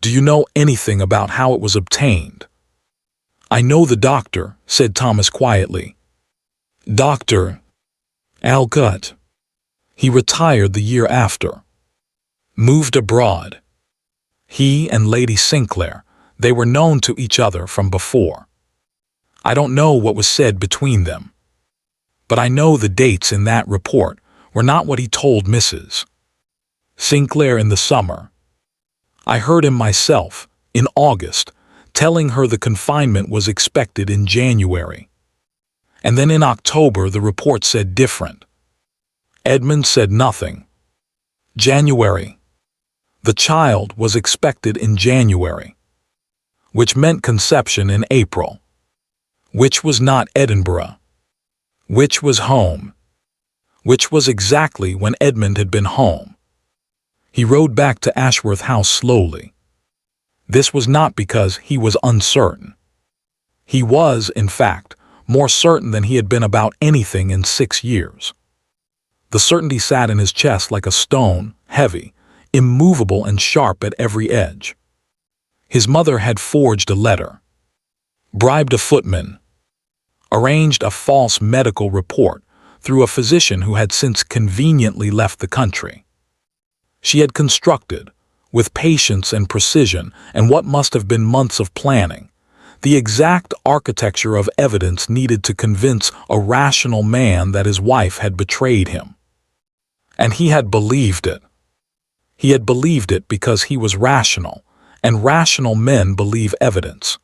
"Do you know anything about how it was obtained?" "I know the doctor," said Thomas quietly. "Dr. Alcott. He retired the year after. Moved abroad. He and Lady Sinclair, they were known to each other from before. I don't know what was said between them. But I know the dates in that report were not what he told Mrs. Sinclair in the summer. I heard him myself, in August, telling her the confinement was expected in January. And then in October the report said different. Edmund said nothing. January. The child was expected in January, which meant conception in April, which was not Edinburgh, which was home, which was exactly when Edmund had been home. He rode back to Ashworth House slowly. This was not because he was uncertain. He was, in fact, more certain than he had been about anything in 6 years. The certainty sat in his chest like a stone, heavy, immovable and sharp at every edge. His mother had forged a letter, bribed a footman, arranged a false medical report through a physician who had since conveniently left the country. She had constructed, with patience and precision and what must have been months of planning, the exact architecture of evidence needed to convince a rational man that his wife had betrayed him. And he had believed it. He had believed it because he was rational, and rational men believe evidence.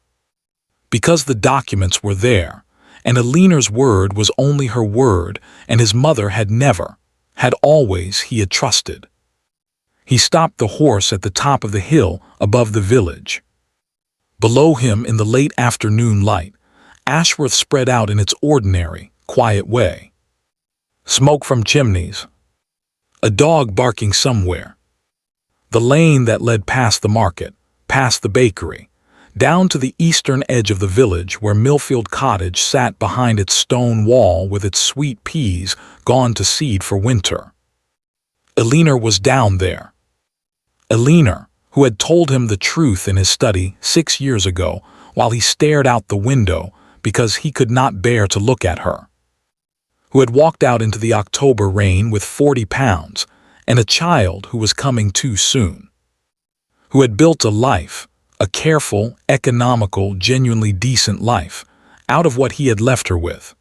because the documents were there, and Elena's word was only her word, and his mother had never, had always, he had trusted. He stopped the horse at the top of the hill above the village. Below him, in the late afternoon light, Ashworth spread out in its ordinary, quiet way. Smoke from chimneys. A dog barking somewhere. The lane that led past the market, past the bakery, down to the eastern edge of the village where Millfield Cottage sat behind its stone wall with its sweet peas gone to seed for winter. Elena was down there. Elena, who had told him the truth in his study 6 years ago while he stared out the window because he could not bear to look at her. Who had walked out into the October rain with 40 pounds and a child who was coming too soon. Who had built a life, a careful, economical, genuinely decent life, out of what he had left her with.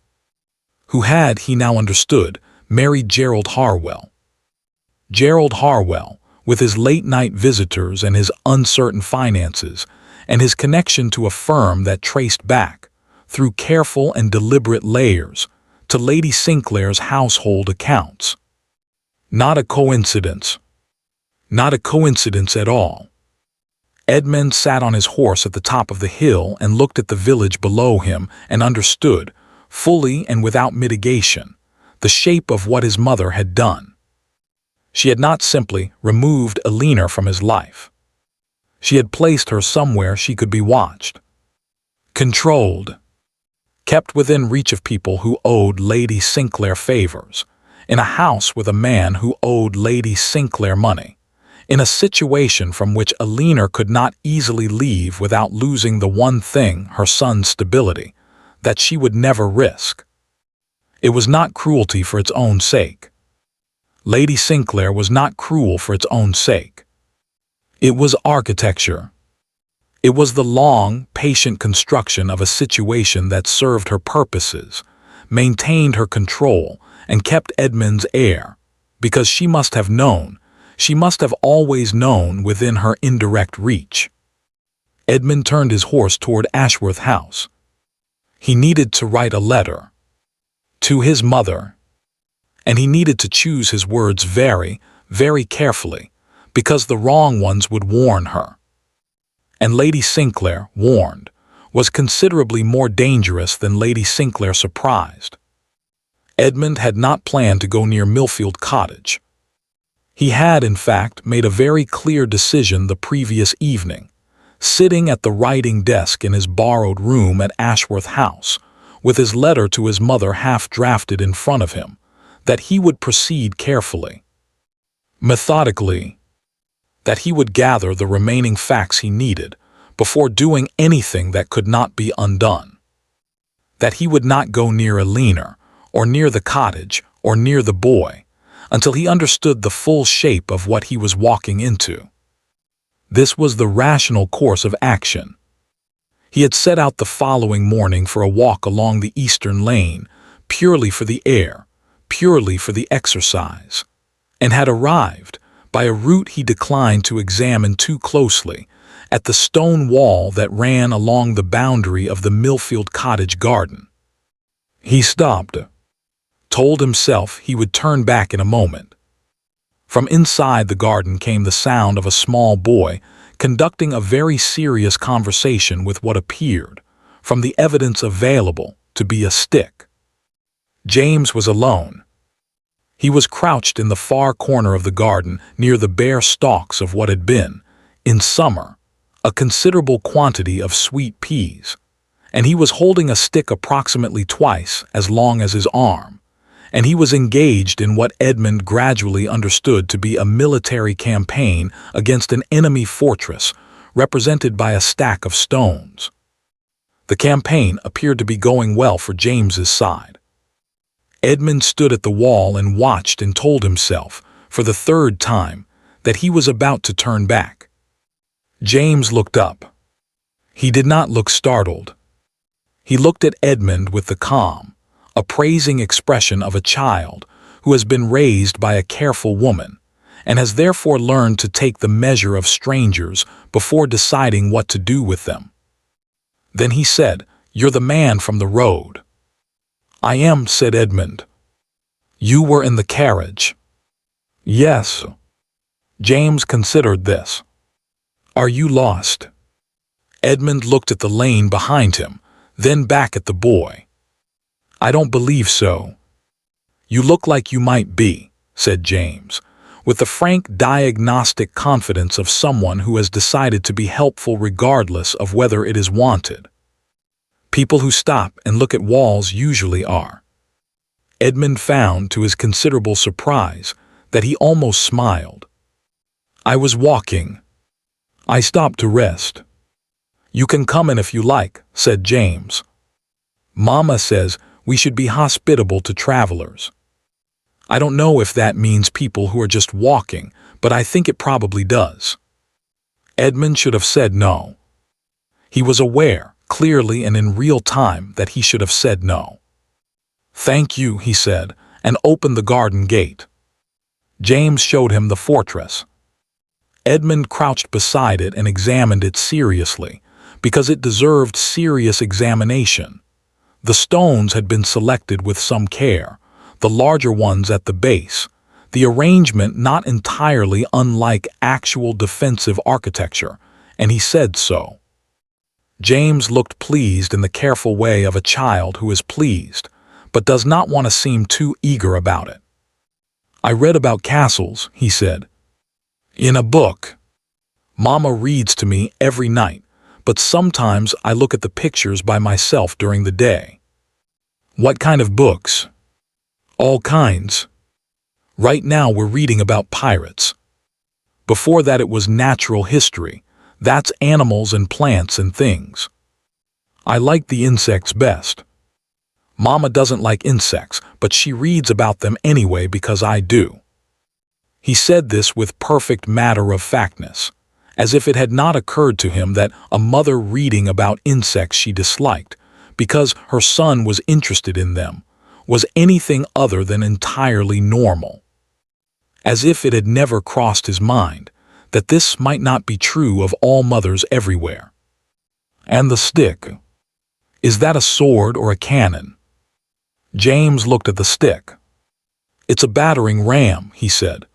Who had, he now understood, married Gerald Harwell. Gerald Harwell, with his late-night visitors and his uncertain finances, and his connection to a firm that traced back, through careful and deliberate layers, to Lady Sinclair's household accounts. Not a coincidence. Not a coincidence at all. Edmund sat on his horse at the top of the hill and looked at the village below him and understood, fully and without mitigation, the shape of what his mother had done. She had not simply removed Elena from his life. She had placed her somewhere she could be watched, controlled, kept within reach of people who owed Lady Sinclair favors, in a house with a man who owed Lady Sinclair money, in a situation from which Elena could not easily leave without losing the one thing, her son's stability, that she would never risk. It was not cruelty for its own sake. Lady Sinclair was not cruel for its own sake. It was architecture. It was the long, patient construction of a situation that served her purposes, maintained her control, and kept Edmund's heir, because she must have known, she must have always known within her indirect reach. Edmund turned his horse toward Ashworth House. He needed to write a letter to his mother, and he needed to choose his words very, very carefully, because the wrong ones would warn her. And Lady Sinclair, warned, was considerably more dangerous than Lady Sinclair surprised. Edmund had not planned to go near Millfield Cottage. He had, in fact, made a very clear decision the previous evening, sitting at the writing desk in his borrowed room at Ashworth House, with his letter to his mother half-drafted in front of him, that he would proceed carefully, methodically, that he would gather the remaining facts he needed before doing anything that could not be undone, that he would not go near Elena, or near the cottage, or near the boy, until he understood the full shape of what he was walking into. This was the rational course of action. He had set out the following morning for a walk along the eastern lane, purely for the air, purely for the exercise, and had arrived, by a route he declined to examine too closely, at the stone wall that ran along the boundary of the Millfield Cottage garden. He stopped, told himself he would turn back in a moment. From inside the garden came the sound of a small boy conducting a very serious conversation with what appeared, from the evidence available, to be a stick. James was alone. He was crouched in the far corner of the garden near the bare stalks of what had been, in summer, a considerable quantity of sweet peas, and he was holding a stick approximately twice as long as his arm, and he was engaged in what Edmund gradually understood to be a military campaign against an enemy fortress represented by a stack of stones. The campaign appeared to be going well for James's side. Edmund stood at the wall and watched and told himself, for the third time, that he was about to turn back. James looked up. He did not look startled. He looked at Edmund with the calm, appraising expression of a child who has been raised by a careful woman and has therefore learned to take the measure of strangers before deciding what to do with them. Then he said, "You're the man from the road." "I am," said Edmund. "You were in the carriage." "Yes." James considered this. "Are you lost?" Edmund looked at the lane behind him, then back at the boy. "I don't believe so." "You look like you might be," said James, with the frank diagnostic confidence of someone who has decided to be helpful regardless of whether it is wanted. People who stop and look at walls usually are. Edmund found, to his considerable surprise, that he almost smiled. "I was walking. I stopped to rest." "You can come in if you like," said James. "Mama says we should be hospitable to travelers." I don't know if that means people who are just walking, but I think it probably does. Edmund should have said no. He was aware, clearly and in real time, that he should have said no. "Thank you," he said, and opened the garden gate. James showed him the fortress. Edmund crouched beside it and examined it seriously, because it deserved serious examination. The stones had been selected with some care, the larger ones at the base, the arrangement not entirely unlike actual defensive architecture, and he said so. James looked pleased in the careful way of a child who is pleased, but does not want to seem too eager about it. "I read about castles," he said. "In a book. Mama reads to me every night, but sometimes I look at the pictures by myself during the day." "What kind of books?" "All kinds. Right now we're reading about pirates. Before that it was natural history. That's animals and plants and things. I like the insects best. Mama doesn't like insects, but she reads about them anyway because I do." He said this with perfect matter-of-factness, as if it had not occurred to him that a mother reading about insects she disliked, because her son was interested in them, was anything other than entirely normal. As if it had never crossed his mind that this might not be true of all mothers everywhere. "And the stick. Is that a sword or a cannon?" James looked at the stick. "It's a battering ram," he said.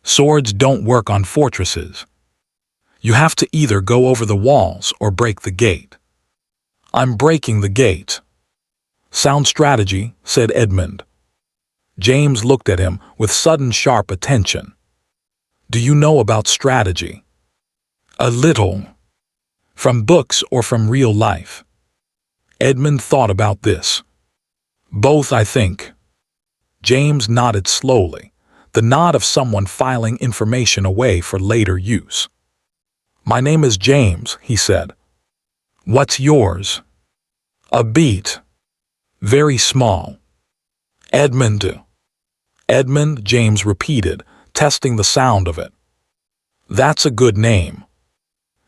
"Swords don't work on fortresses. You have to either go over the walls or break the gate." "I'm breaking the gate." "Sound strategy," said Edmund. James looked at him with sudden sharp attention. "Do you know about strategy?" "A little." "From books or from real life?" Edmund thought about this. "Both, I think." James nodded slowly, the nod of someone filing information away for later use. "My name is James," he said. "What's yours?" "A beat. Very small." "Edmund." "Edmund," James repeated, testing the sound of it. "That's a good name.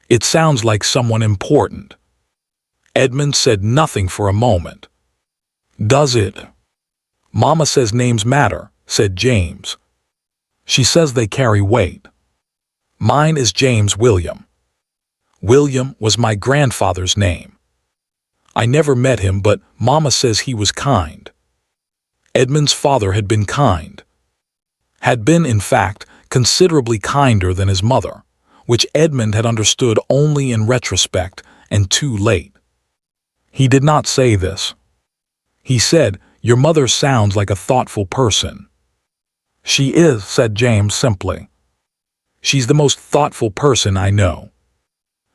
It sounds like someone important." Edmund said nothing for a moment. "Does it?" "Mama says names matter," said James. "She says they carry weight. Mine is James William. William was my grandfather's name. I never met him, but Mama says he was kind." Edmund's father had been kind. Had been, in fact, considerably kinder than his mother, which Edmund had understood only in retrospect and too late. He did not say this. He said, "Your mother sounds like a thoughtful person." "She is," said James simply. "She's the most thoughtful person I know.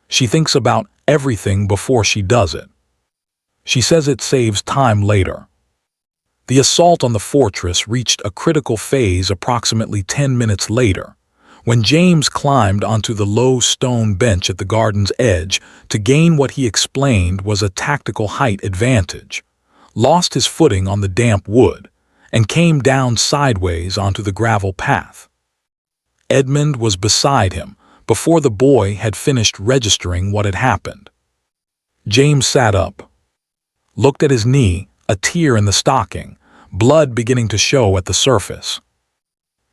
She thinks about everything before she does it. She says it saves time later." The assault on the fortress reached a critical phase approximately 10 minutes later, when James climbed onto the low stone bench at the garden's edge to gain what he explained was a tactical height advantage, lost his footing on the damp wood, and came down sideways onto the gravel path. Edmund was beside him before the boy had finished registering what had happened. James sat up, looked at his knee, a tear in the stocking, blood beginning to show at the surface.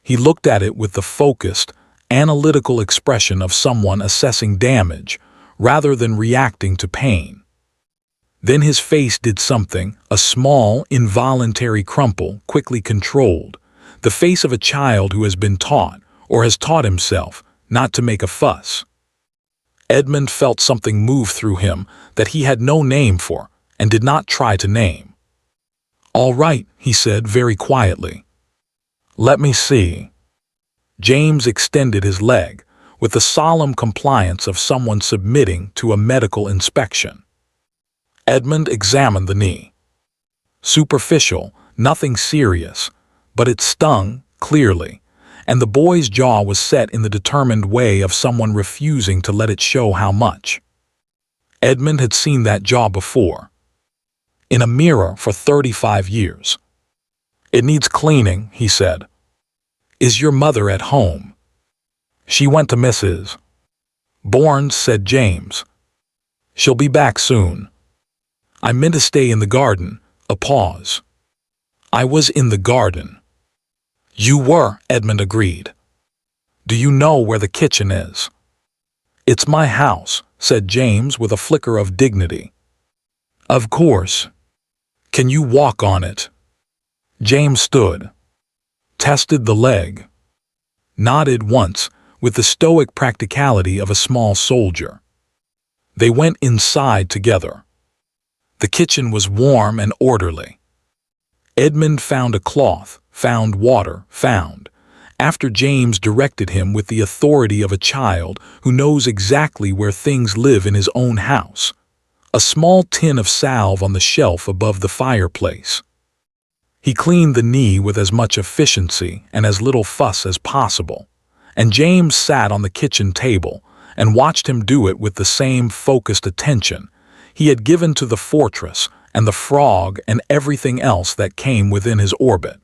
He looked at it with the focused, analytical expression of someone assessing damage rather than reacting to pain. Then his face did something, a small, involuntary crumple, quickly controlled. The face of a child who has been taught, or has taught himself, not to make a fuss. Edmund felt something move through him that he had no name for, and did not try to name. "All right," he said very quietly. "Let me see." James extended his leg, with the solemn compliance of someone submitting to a medical inspection. Edmund examined the knee. Superficial, nothing serious, but it stung, clearly, and the boy's jaw was set in the determined way of someone refusing to let it show how much. Edmund had seen that jaw before. In a mirror for 35 years. "It needs cleaning," he said. "Is your mother at home?" "She went to Mrs. Bourne's," said James. "She'll be back soon." "I meant to stay in the garden." A pause. "I was in the garden." "You were," Edmund agreed. "Do you know where the kitchen is?" "It's my house," said James with a flicker of dignity. "Of course. Can you walk on it?" James stood, tested the leg, nodded once with the stoic practicality of a small soldier. They went inside together. The kitchen was warm and orderly. Edmund found a cloth, found water, after James directed him with the authority of a child who knows exactly where things live in his own house, a small tin of salve on the shelf above the fireplace. He cleaned the knee with as much efficiency and as little fuss as possible, and James sat on the kitchen table and watched him do it with the same focused attention he had given to the fortress and the frog and everything else that came within his orbit.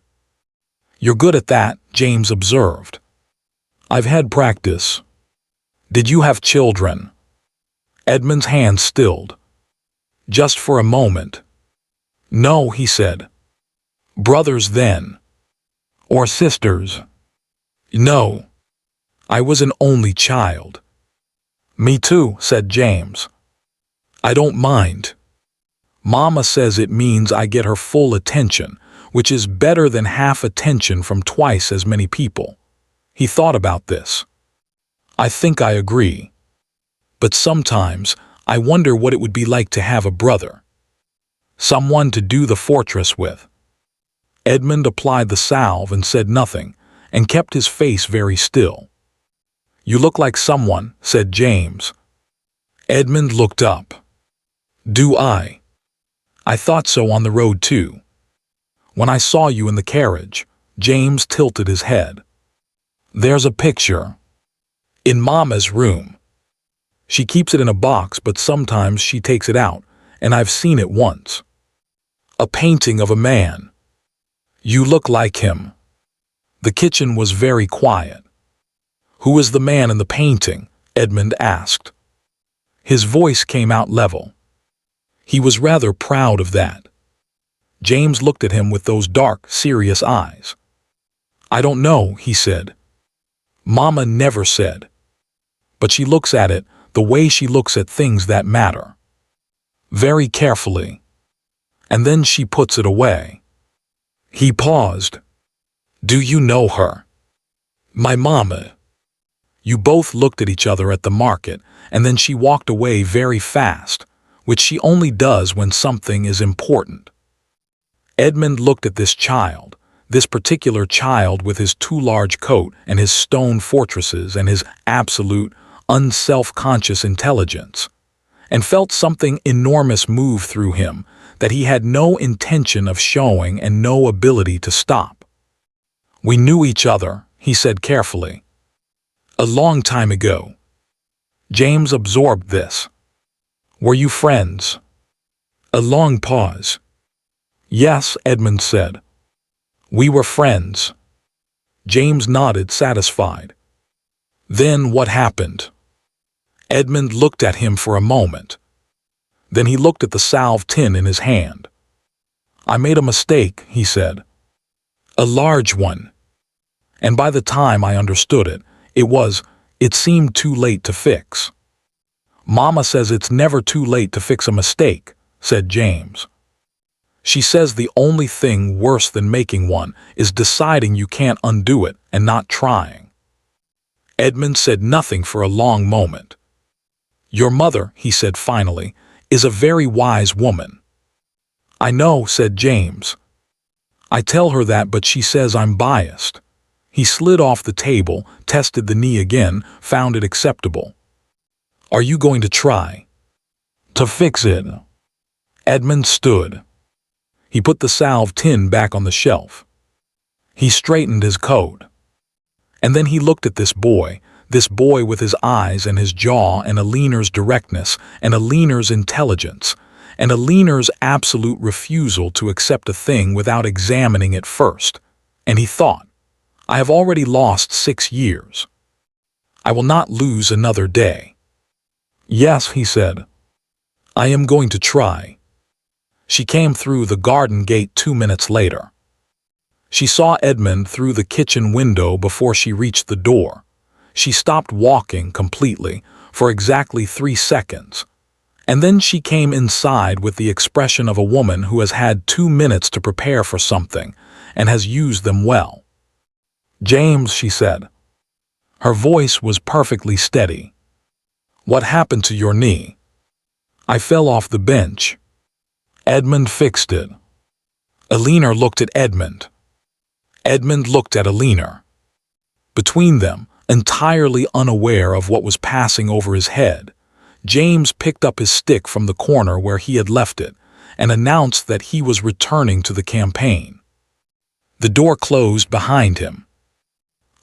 "You're good at that," James observed. "I've had practice." "Did you have children?" Edmund's hand stilled. Just for a moment. "No," he said. "Brothers then?" "Or sisters?" "No. I was an only child." "Me too," said James. "I don't mind. Mama says it means I get her full attention, which is better than half attention from twice as many people." He thought about this. "I think I agree. But sometimes I wonder what it would be like to have a brother. Someone to do the fortress with." Edmund applied the salve and said nothing, and kept his face very still. "You look like someone," said James. Edmund looked up. "Do I? I thought so on the road too. When I saw you in the carriage." James tilted his head. "There's a picture. In Mama's room. She keeps it in a box, but sometimes she takes it out, and I've seen it once. A painting of a man. You look like him." The kitchen was very quiet. "Who is the man in the painting?" Edmund asked. His voice came out level. He was rather proud of that. James looked at him with those dark, serious eyes. "I don't know," he said. "Mama never said. But she looks at it the way she looks at things that matter. Very carefully. And then she puts it away." He paused. "Do you know her?" "My mama." You both looked at each other at the market, and then she walked away very fast, which she only does when something is important. Edmund looked at this child, this particular child with his too large coat and his stone fortresses and his absolute, unself-conscious intelligence, and felt something enormous move through him that he had no intention of showing and no ability to stop. "We knew each other," he said carefully. "A long time ago." James absorbed this. "Were you friends?" A long pause. "Yes," Edmund said. "We were friends." James nodded, satisfied. "Then what happened?" Edmund looked at him for a moment. Then he looked at the salve tin in his hand. "I made a mistake," he said. "A large one. And by the time I understood it, it seemed too late to fix." "Mama says it's never too late to fix a mistake," said James. She says the only thing worse than making one is deciding you can't undo it and not trying. Edmund said nothing for a long moment. Your mother, he said finally, is a very wise woman. I know, said James. I tell her that, but she says I'm biased. He slid off the table, tested the knee again, found it acceptable. Are you going to try to fix it? Edmund stood. He put the salve tin back on the shelf. He straightened his coat. And then he looked at this boy with his eyes and his jaw and Elena's directness and Elena's intelligence and Elena's absolute refusal to accept a thing without examining it first. And he thought, I have already lost 6 years. I will not lose another day. Yes, he said. I am going to try. She came through the garden gate 2 minutes later. She saw Edmund through the kitchen window before she reached the door. She stopped walking completely for exactly 3 seconds. And then she came inside with the expression of a woman who has had 2 minutes to prepare for something and has used them well. James, she said. Her voice was perfectly steady. What happened to your knee? I fell off the bench. Edmund fixed it. Elena looked at Edmund. Edmund looked at Elena. Between them, entirely unaware of what was passing over his head, James picked up his stick from the corner where he had left it and announced that he was returning to the campaign. The door closed behind him.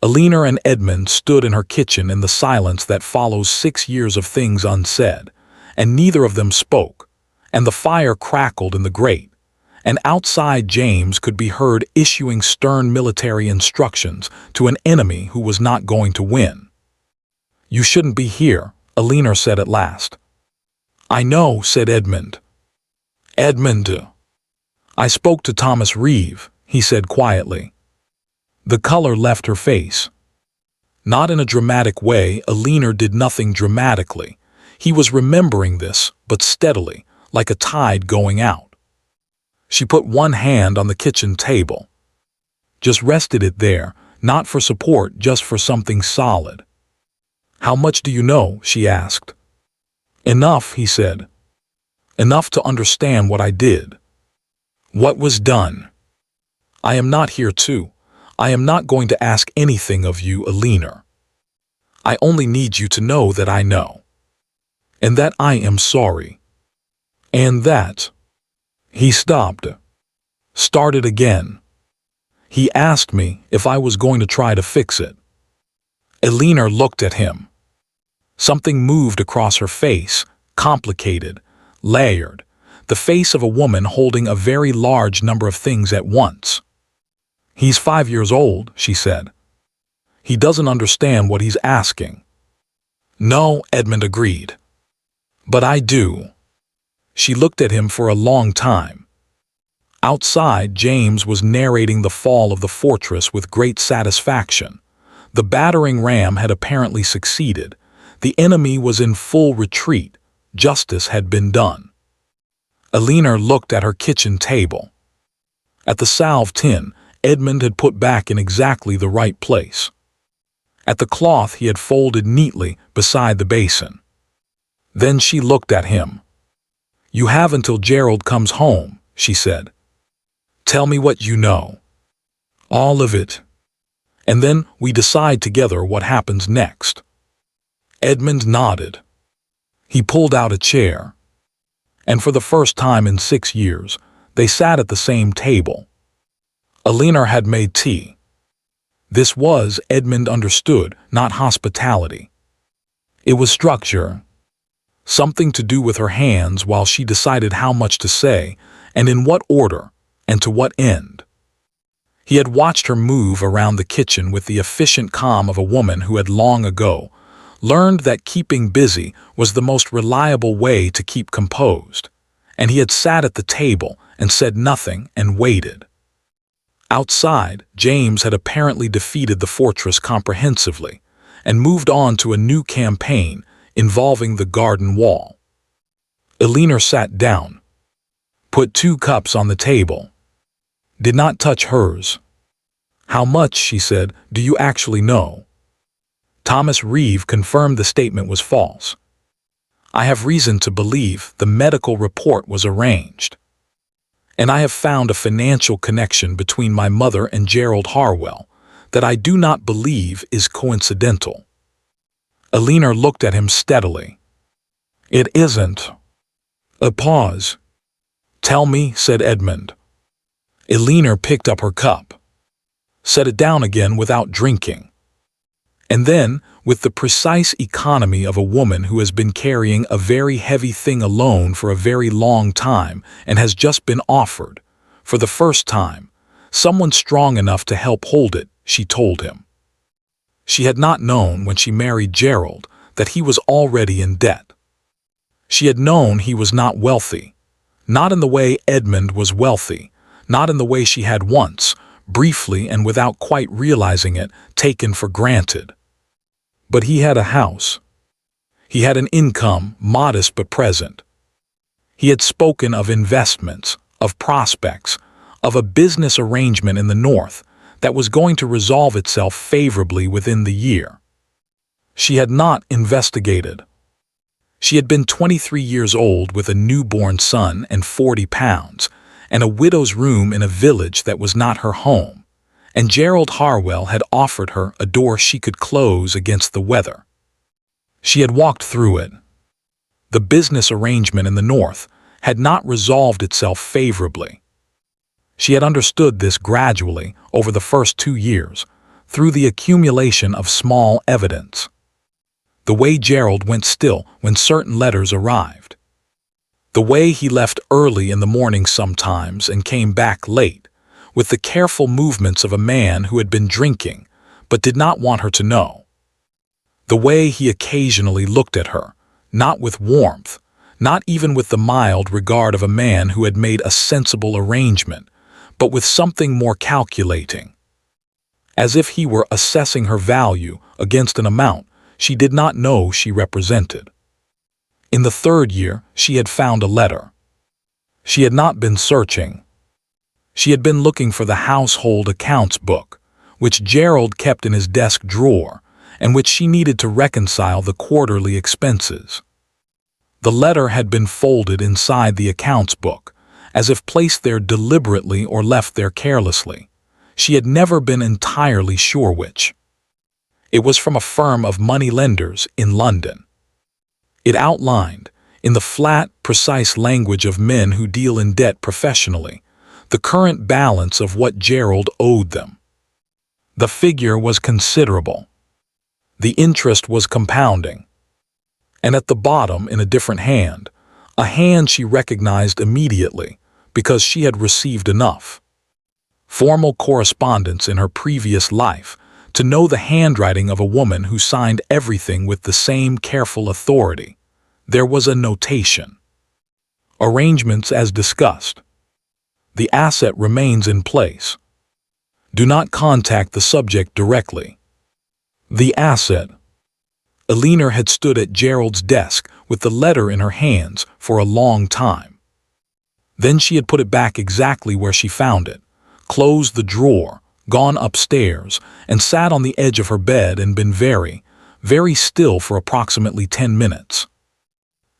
Elena and Edmund stood in her kitchen in the silence that follows 6 years of things unsaid, and neither of them spoke, and the fire crackled in the grate, and outside James could be heard issuing stern military instructions to an enemy who was not going to win. You shouldn't be here, Elena said at last. I know, said Edmund. Edmund. I spoke to Thomas Reeve, he said quietly. The color left her face. Not in a dramatic way, Elena did nothing dramatically. He was remembering this, but steadily, like a tide going out. She put one hand on the kitchen table. Just rested it there, not for support, just for something solid. How much do you know? She asked. Enough, he said. Enough to understand what I did. What was done. I am not here to. I am not going to ask anything of you, Elena. I only need you to know that I know. And that I am sorry. And that... He stopped. Started again. He asked me if I was going to try to fix it. Elena looked at him. Something moved across her face, complicated, layered, the face of a woman holding a very large number of things at once. He's 5 years old, she said. He doesn't understand what he's asking. No, Edmund agreed. But I do. She looked at him for a long time. Outside, James was narrating the fall of the fortress with great satisfaction. The battering ram had apparently succeeded. The enemy was in full retreat. Justice had been done. Elena looked at her kitchen table. At the salve tin, Edmund had put back in exactly the right place. At the cloth he had folded neatly beside the basin. Then she looked at him. You have until Gerald comes home, she said. Tell me what you know. All of it. And then we decide together what happens next. Edmund nodded. He pulled out a chair. And for the first time in 6 years, they sat at the same table. Elena had made tea. This was, Edmund understood, not hospitality. It was structure. Something to do with her hands while she decided how much to say, and in what order, and to what end. He had watched her move around the kitchen with the efficient calm of a woman who had long ago learned that keeping busy was the most reliable way to keep composed, and he had sat at the table and said nothing and waited. Outside, James had apparently defeated the fortress comprehensively and moved on to a new campaign involving the garden wall. Elena sat down. Put 2 cups on the table. Did not touch hers. How much, she said, do you actually know? Thomas Reeve confirmed the statement was false. I have reason to believe the medical report was arranged. And I have found a financial connection between my mother and Gerald Harwell that I do not believe is coincidental. Elena looked at him steadily. It isn't. A pause. Tell me, said Edmund. Elena picked up her cup, set it down again without drinking. And then, with the precise economy of a woman who has been carrying a very heavy thing alone for a very long time and has just been offered, for the first time, someone strong enough to help hold it, she told him. She had not known when she married Gerald that he was already in debt. She had known he was not wealthy, not in the way Edmund was wealthy, not in the way she had once, briefly and without quite realizing it, taken for granted. But he had a house. He had an income, modest but present. He had spoken of investments, of prospects, of a business arrangement in the north that was going to resolve itself favorably within the year. She had not investigated. She had been 23 years old with a newborn son and 40 pounds, and a widow's room in a village that was not her home. And Gerald Harwell had offered her a door she could close against the weather. She had walked through it. The business arrangement in the north had not resolved itself favorably. She had understood this gradually over the first 2 years, through the accumulation of small evidence. The way Gerald went still when certain letters arrived. The way he left early in the morning sometimes and came back late, with the careful movements of a man who had been drinking but did not want her to know. The way he occasionally looked at her, not with warmth, not even with the mild regard of a man who had made a sensible arrangement, but with something more calculating, as if he were assessing her value against an amount she did not know she represented. In the 3rd year, she had found a letter. She had not been searching. She had been looking for the household accounts book, which Gerald kept in his desk drawer, and which she needed to reconcile the quarterly expenses. The letter had been folded inside the accounts book, as if placed there deliberately or left there carelessly. She had never been entirely sure which. It was from a firm of money lenders in London. It outlined, in the flat, precise language of men who deal in debt professionally, the current balance of what Gerald owed them. The figure was considerable. The interest was compounding. And at the bottom, in a different hand, a hand she recognized immediately because she had received enough formal correspondence in her previous life to know the handwriting of a woman who signed everything with the same careful authority. There was a notation. Arrangements as discussed. The asset remains in place. Do not contact the subject directly. The asset. Elena had stood at Gerald's desk with the letter in her hands for a long time. Then she had put it back exactly where she found it, closed the drawer, gone upstairs, and sat on the edge of her bed and been very, very still for approximately 10 minutes.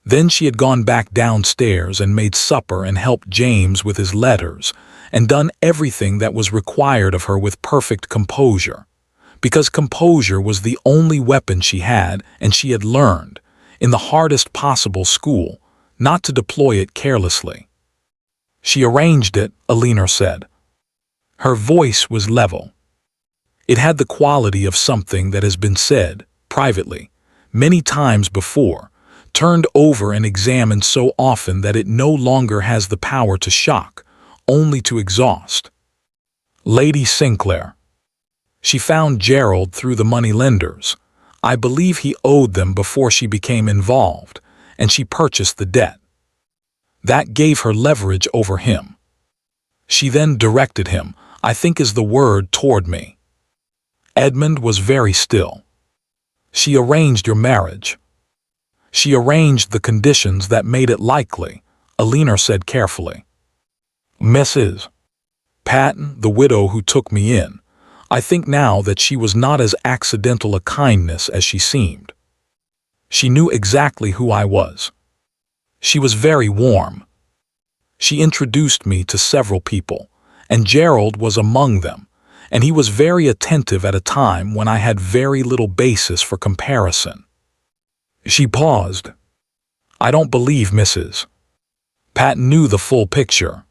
Then she had gone back downstairs and made supper and helped James with his letters, and done everything that was required of her with perfect composure, because composure was the only weapon she had, and she had learned, in the hardest possible school, not to deploy it carelessly. She arranged it, Elena said. Her voice was level. It had the quality of something that has been said, privately, many times before, turned over and examined so often that it no longer has the power to shock, only to exhaust. Lady Sinclair. She found Gerald through the money lenders. I believe he owed them before she became involved, and she purchased the debt. That gave her leverage over him. She then directed him, I think is the word, toward me. Edmund was very still. She arranged your marriage. She arranged the conditions that made it likely, Elena said carefully. Mrs. Patton, the widow who took me in. I think now that she was not as accidental a kindness as she seemed. She knew exactly who I was. She was very warm. She introduced me to several people, and Gerald was among them, and he was very attentive at a time when I had very little basis for comparison. She paused. I don't believe Mrs. Patton knew the full picture.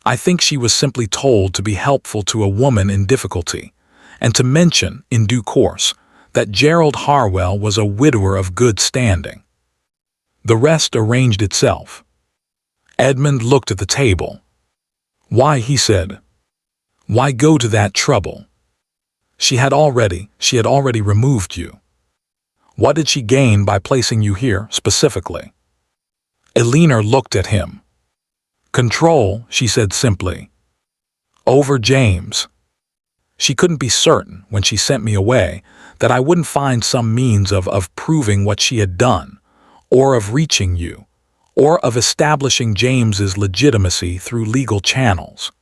I think she was simply told to be helpful to a woman in difficulty, and to mention, in due course, that Gerald Harwell was a widower of good standing. The rest arranged itself. Edmund looked at the table. Why, he said. Why go to that trouble? She had already removed you. What did she gain by placing you here, specifically? Elena looked at him. Control, she said simply. Over James. She couldn't be certain, when she sent me away, that I wouldn't find some means of proving what she had done, or of reaching you, or of establishing James's legitimacy through legal channels.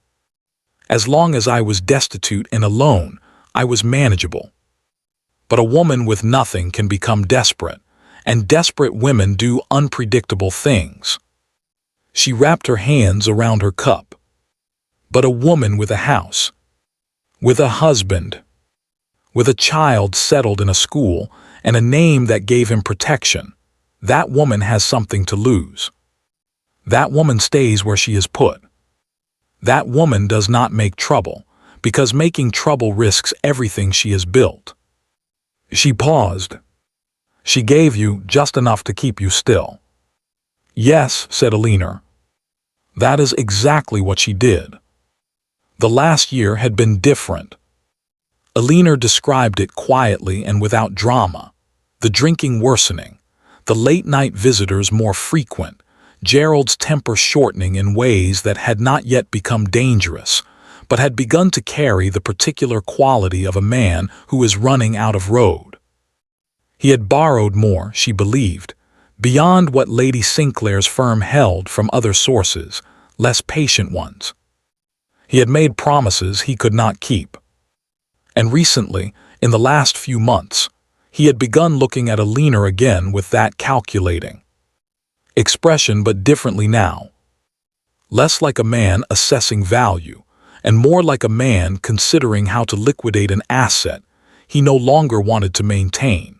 As long as I was destitute and alone, I was manageable. But a woman with nothing can become desperate, and desperate women do unpredictable things. She wrapped her hands around her cup. But a woman with a house, with a husband, with a child settled in a school, and a name that gave him protection, that woman has something to lose. That woman stays where she is put. That woman does not make trouble, because making trouble risks everything she has built. She paused. She gave you just enough to keep you still. Yes, said Elena. That is exactly what she did. The last year had been different. Elena described it quietly and without drama. The drinking worsening, the late-night visitors more frequent, Gerald's temper shortening in ways that had not yet become dangerous, but had begun to carry the particular quality of a man who is running out of road. He had borrowed more, she believed, beyond what Lady Sinclair's firm held from other sources, less patient ones. He had made promises he could not keep. And recently, in the last few months, he had begun looking at Elena again with that calculating expression, but differently now. Less like a man assessing value, and more like a man considering how to liquidate an asset he no longer wanted to maintain.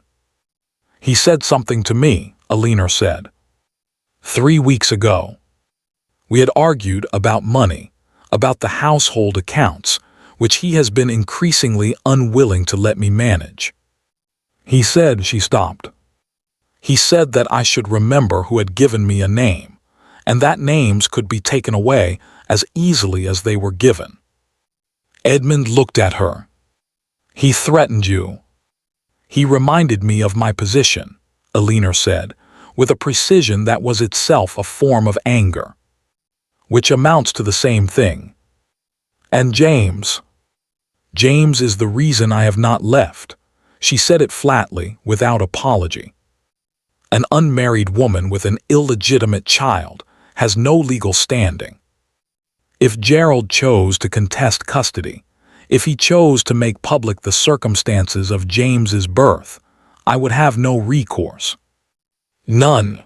He said something to me, Elena said. 3 weeks ago. We had argued about money, about the household accounts, which he has been increasingly unwilling to let me manage. He said, she stopped. He said that I should remember who had given me a name, and that names could be taken away as easily as they were given. Edmund looked at her. He threatened you. He reminded me of my position, Elena said, with a precision that was itself a form of anger, which amounts to the same thing. And James is the reason I have not left. She said it flatly, without apology. An unmarried woman with an illegitimate child has no legal standing. If Gerald chose to contest custody, if he chose to make public the circumstances of James's birth, I would have no recourse. None.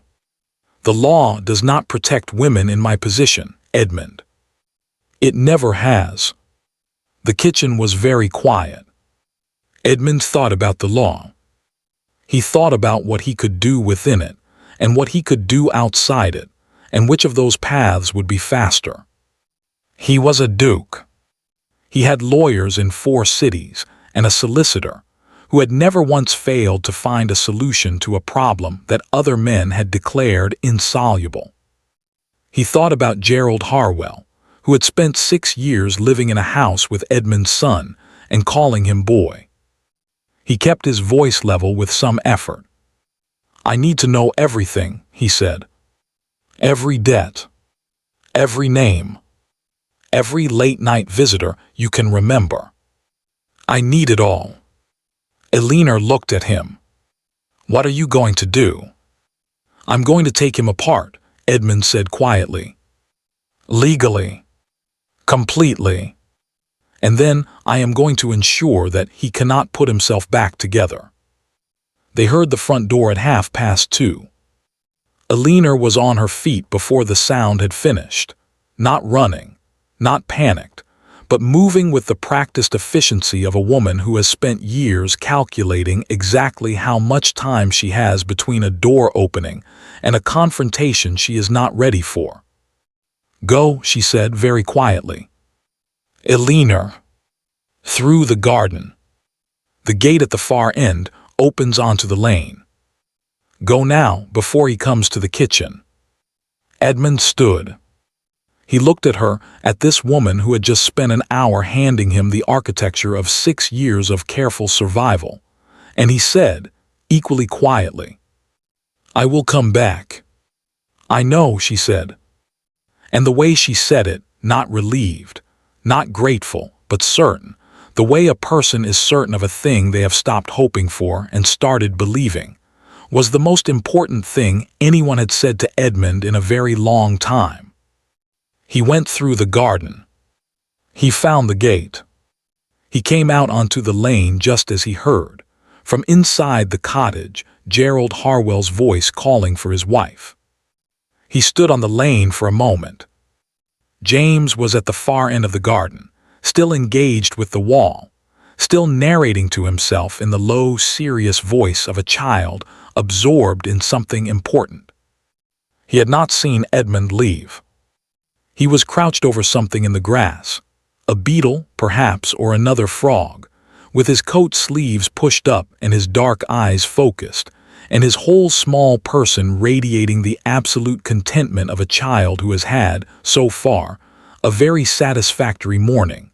The law does not protect women in my position, Edmund. It never has. The kitchen was very quiet. Edmund thought about the law. He thought about what he could do within it, and what he could do outside it, and which of those paths would be faster. He was a duke. He had lawyers in 4 cities and a solicitor who had never once failed to find a solution to a problem that other men had declared insoluble. He thought about Gerald Harwell, who had spent 6 years living in a house with Edmund's son and calling him boy. He kept his voice level with some effort. I need to know everything, he said. Every debt, every name, every late-night visitor you can remember. I need it all. Elena looked at him. What are you going to do? I'm going to take him apart, Edmund said quietly. Legally. Completely. And then I am going to ensure that he cannot put himself back together. They heard the front door at 2:30. Elena was on her feet before the sound had finished, not running, not panicked, but moving with the practiced efficiency of a woman who has spent years calculating exactly how much time she has between a door opening and a confrontation she is not ready for. "Go," she said very quietly. "Elena." Through the garden. The gate at the far end opens onto the lane. "Go now, before he comes to the kitchen." Edmund stood. He looked at her, at this woman who had just spent an hour handing him the architecture of 6 years of careful survival, and he said, equally quietly, "I will come back." "I know," she said. And the way she said it, not relieved, not grateful, but certain, the way a person is certain of a thing they have stopped hoping for and started believing, was the most important thing anyone had said to Edmund in a very long time. He went through the garden. He found the gate. He came out onto the lane just as he heard, from inside the cottage, Gerald Harwell's voice calling for his wife. He stood on the lane for a moment. James was at the far end of the garden, still engaged with the wall, still narrating to himself in the low, serious voice of a child absorbed in something important. He had not seen Edmund leave. He was crouched over something in the grass, a beetle, perhaps, or another frog, with his coat sleeves pushed up and his dark eyes focused, and his whole small person radiating the absolute contentment of a child who has had, so far, a very satisfactory morning.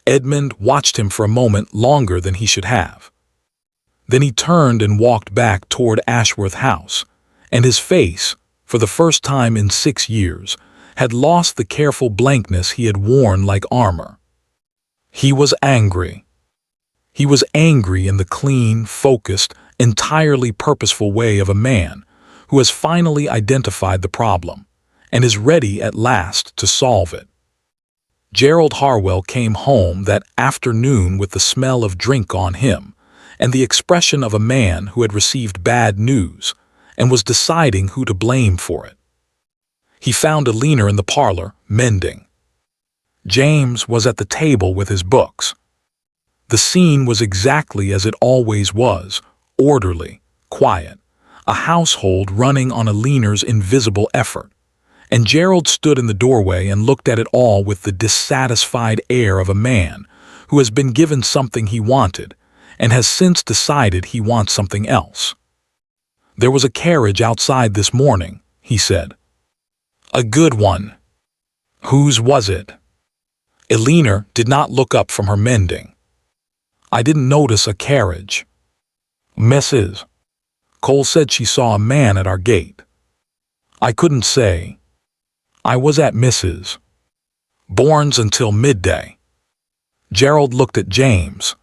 Edmund watched him for a moment longer than he should have. Then he turned and walked back toward Ashworth House, and his face, for the first time in 6 years, had lost the careful blankness he had worn like armor. He was angry. He was angry in the clean, focused, entirely purposeful way of a man who has finally identified the problem and is ready at last to solve it. Gerald Harwell came home that afternoon with the smell of drink on him and the expression of a man who had received bad news and was deciding who to blame for it. He found Elena in the parlor, mending. James was at the table with his books. The scene was exactly as it always was, orderly, quiet, a household running on Elena's invisible effort, and Gerald stood in the doorway and looked at it all with the dissatisfied air of a man who has been given something he wanted and has since decided he wants something else. "There was a carriage outside this morning," he said. "A good one." "Whose was it?" Elena did not look up from her mending. "I didn't notice a carriage." "Mrs. Cole said she saw a man at our gate." "I couldn't say. I was at Mrs. Bourne's until midday." Gerald looked at James.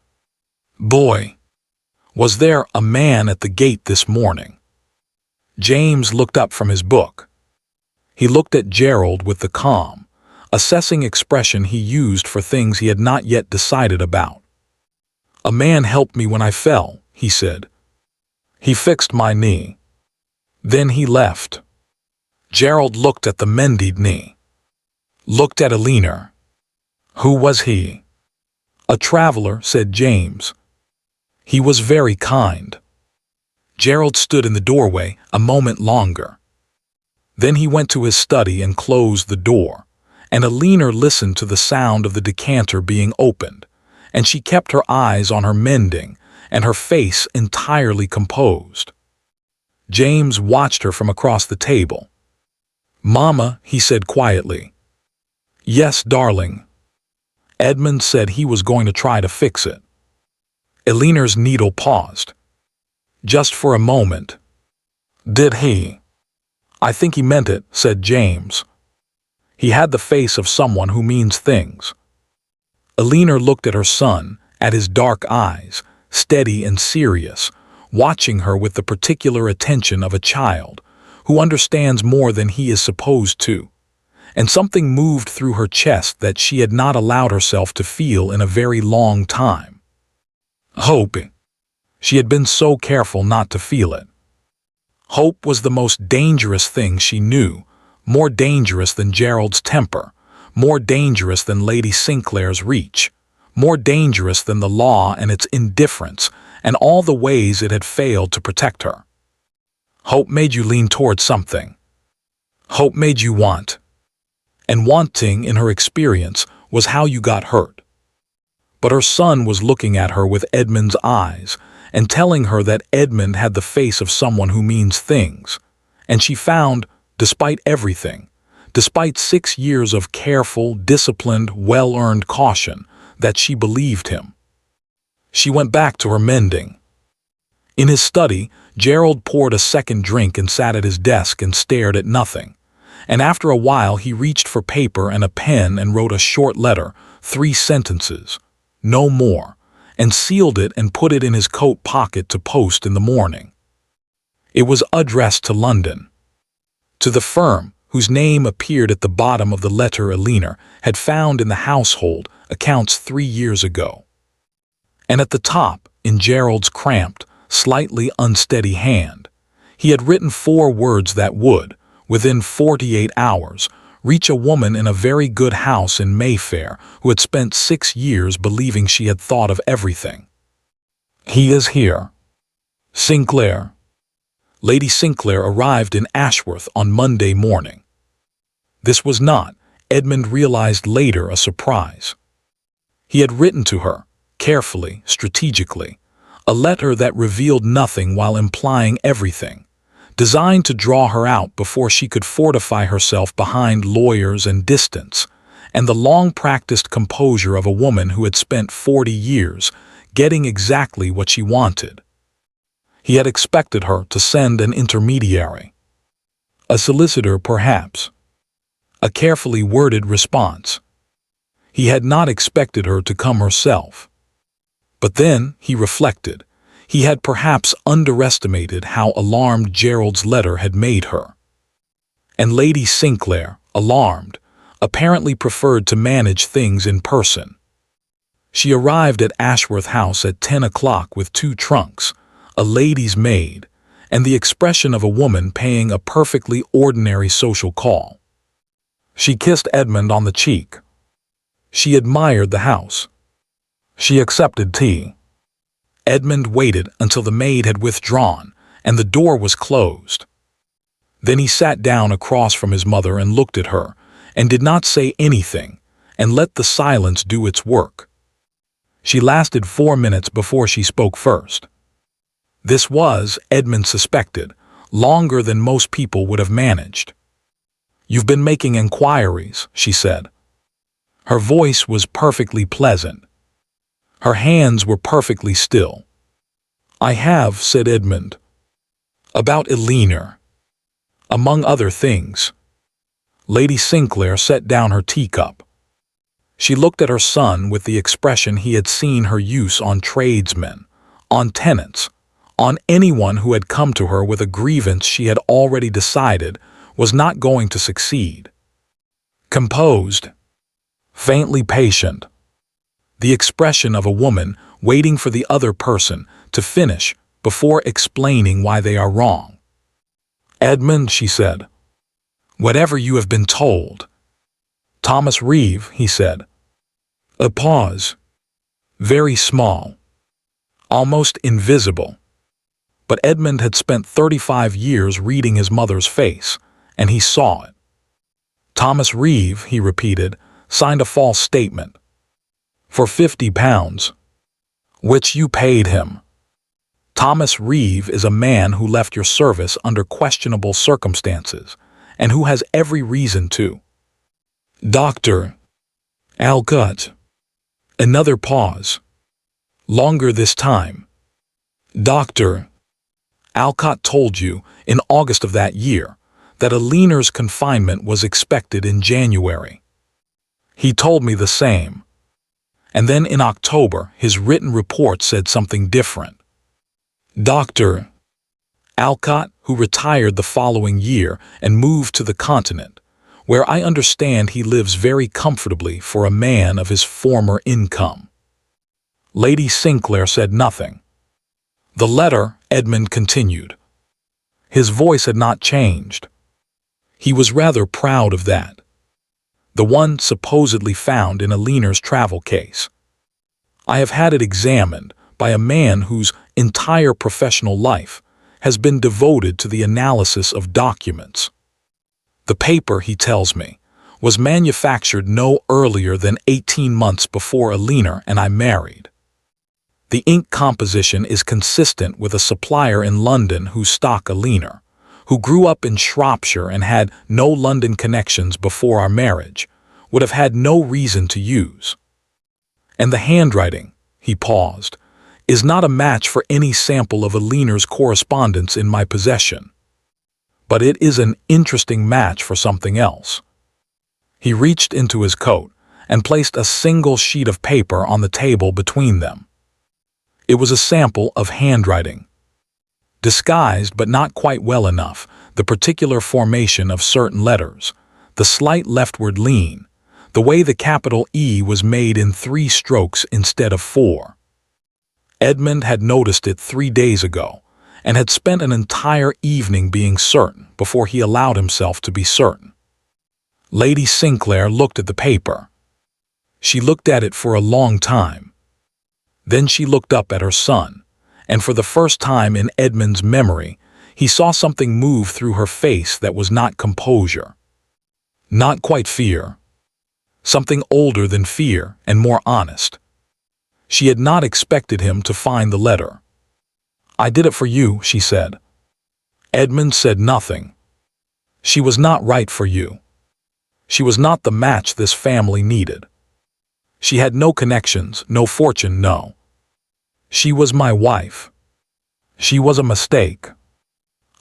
"Boy, was there a man at the gate this morning?" James looked up from his book. He looked at Gerald with the calm, assessing expression he used for things he had not yet decided about. "A man helped me when I fell," he said. "He fixed my knee. Then he left." Gerald looked at the mended knee. Looked at Elena. "Who was he?" "A traveler," said James. "He was very kind." Gerald stood in the doorway a moment longer. Then he went to his study and closed the door, and Elena listened to the sound of the decanter being opened, and she kept her eyes on her mending and her face entirely composed. James watched her from across the table. "Mama," he said quietly. "Yes, darling." Edmund said he was going to try to fix it. Elena's needle paused. Just for a moment. "Did he?" "I think he meant it," said James. He had the face of someone who means things. Elena looked at her son, at his dark eyes, steady and serious, watching her with the particular attention of a child who understands more than he is supposed to, and something moved through her chest that she had not allowed herself to feel in a very long time. Hope. She had been so careful not to feel it. Hope was the most dangerous thing she knew, more dangerous than Gerald's temper, more dangerous than Lady Sinclair's reach, more dangerous than the law and its indifference and all the ways it had failed to protect her. Hope made you lean towards something. Hope made you want. And wanting, in her experience, was how you got hurt. But her son was looking at her with Edmund's eyes and telling her that Edmund had the face of someone who means things, and she found, despite everything, despite 6 years of careful, disciplined, well-earned caution, that she believed him. She went back to her mending. In his study, Gerald poured a second drink and sat at his desk and stared at nothing, and after a while he reached for paper and a pen and wrote a short letter, 3 sentences, no more, and sealed it and put it in his coat pocket to post in the morning. It was addressed to London, to the firm whose name appeared at the bottom of the letter Elena had found in the household accounts 3 years ago. And at the top, in Gerald's cramped, slightly unsteady hand, he had written 4 words that would, within 48 hours, reach a woman in a very good house in Mayfair who had spent 6 years believing she had thought of everything. He is here. Sinclair. Lady Sinclair arrived in Ashworth on Monday morning. This was not, Edmund realized later, a surprise. He had written to her, carefully, strategically, a letter that revealed nothing while implying everything, designed to draw her out before she could fortify herself behind lawyers and distance, and the long-practiced composure of a woman who had spent 40 years getting exactly what she wanted. He had expected her to send an intermediary. A solicitor, perhaps. A carefully worded response. He had not expected her to come herself. But then, he reflected, he had perhaps underestimated how alarmed Gerald's letter had made her. And Lady Sinclair, alarmed, apparently preferred to manage things in person. She arrived at Ashworth House at 10 o'clock with 2 trunks, a lady's maid, and the expression of a woman paying a perfectly ordinary social call. She kissed Edmund on the cheek. She admired the house. She accepted tea. Edmund waited until the maid had withdrawn and the door was closed. Then he sat down across from his mother and looked at her, and did not say anything, and let the silence do its work. She lasted 4 minutes before she spoke first. This was, Edmund suspected, longer than most people would have managed. "You've been making inquiries," she said. Her voice was perfectly pleasant. Her hands were perfectly still. "I have," said Edmund. "About Elena, among other things." Lady Sinclair set down her teacup. She looked at her son with the expression he had seen her use on tradesmen, on tenants, on anyone who had come to her with a grievance she had already decided was not going to succeed. Composed, faintly patient. The expression of a woman waiting for the other person to finish before explaining why they are wrong. "Edmund," she said, "whatever you have been told." "Thomas Reeve," he said. A pause. Very small. Almost invisible. But Edmund had spent 35 years reading his mother's face, and he saw it. "Thomas Reeve," he repeated, "signed a false statement. For £50, which you paid him. Thomas Reeve is a man who left your service under questionable circumstances, and who has every reason to." "Dr. Alcott." Another pause. Longer this time. "Dr. Alcott told you, in August of that year, that Elena's confinement was expected in January. He told me the same. And then in October, his written report said something different. Dr. Alcott, who retired the following year and moved to the continent, where I understand he lives very comfortably for a man of his former income." Lady Sinclair said nothing. "The letter," Edmund continued. His voice had not changed. He was rather proud of that. The one supposedly found in Elena's travel case. "I have had it examined by a man whose entire professional life has been devoted to the analysis of documents. The paper, he tells me, was manufactured no earlier than 18 months before Elena and I married. The ink composition is consistent with a supplier in London who stock Elena, who grew up in Shropshire and had no London connections before our marriage, would have had no reason to use. And the handwriting," he paused, "is not a match for any sample of Elena's correspondence in my possession. But it is an interesting match for something else." He reached into his coat and placed a single sheet of paper on the table between them. It was a sample of handwriting. Disguised but not quite well enough, the particular formation of certain letters, the slight leftward lean, the way the capital E was made in 3 strokes instead of 4. Edmund had noticed it 3 days ago, and had spent an entire evening being certain before he allowed himself to be certain. Lady Sinclair looked at the paper. She looked at it for a long time. Then she looked up at her son, and for the first time in Edmund's memory, he saw something move through her face that was not composure. Not quite fear. Something older than fear and more honest. She had not expected him to find the letter. "I did it for you," she said. Edmund said nothing. "She was not right for you. She was not the match this family needed. She had no connections, no fortune, no. She was my wife. She was a mistake.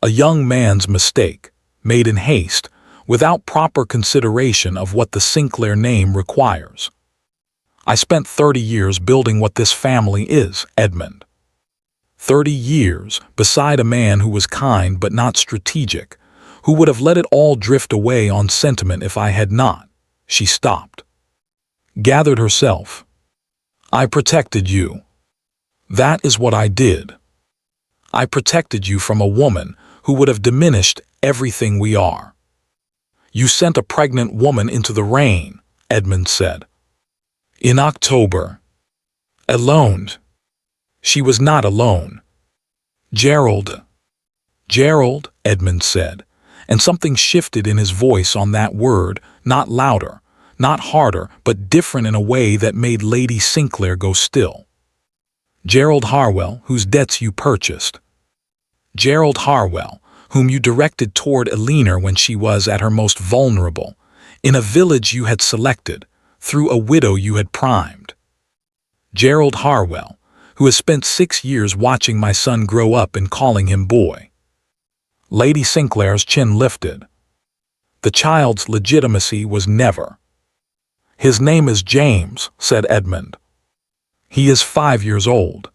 A young man's mistake, made in haste, without proper consideration of what the Sinclair name requires. I spent 30 years building what this family is, Edmund. 30 years beside a man who was kind but not strategic, who would have let it all drift away on sentiment if I had not." She stopped. Gathered herself. "I protected you. That is what I did. I protected you from a woman who would have diminished everything we are." "You sent a pregnant woman into the rain," Edmund said. "In October. Alone. She was not alone. Gerald." "Gerald," Edmund said, and something shifted in his voice on that word, not louder, not harder, but different in a way that made Lady Sinclair go still. "Gerald Harwell, whose debts you purchased. Gerald Harwell, whom you directed toward Elena when she was at her most vulnerable, in a village you had selected, through a widow you had primed. Gerald Harwell, who has spent 6 years watching my son grow up and calling him boy." Lady Sinclair's chin lifted. The child's legitimacy was never. "His name is James," said Edmund. "He is 5 years old.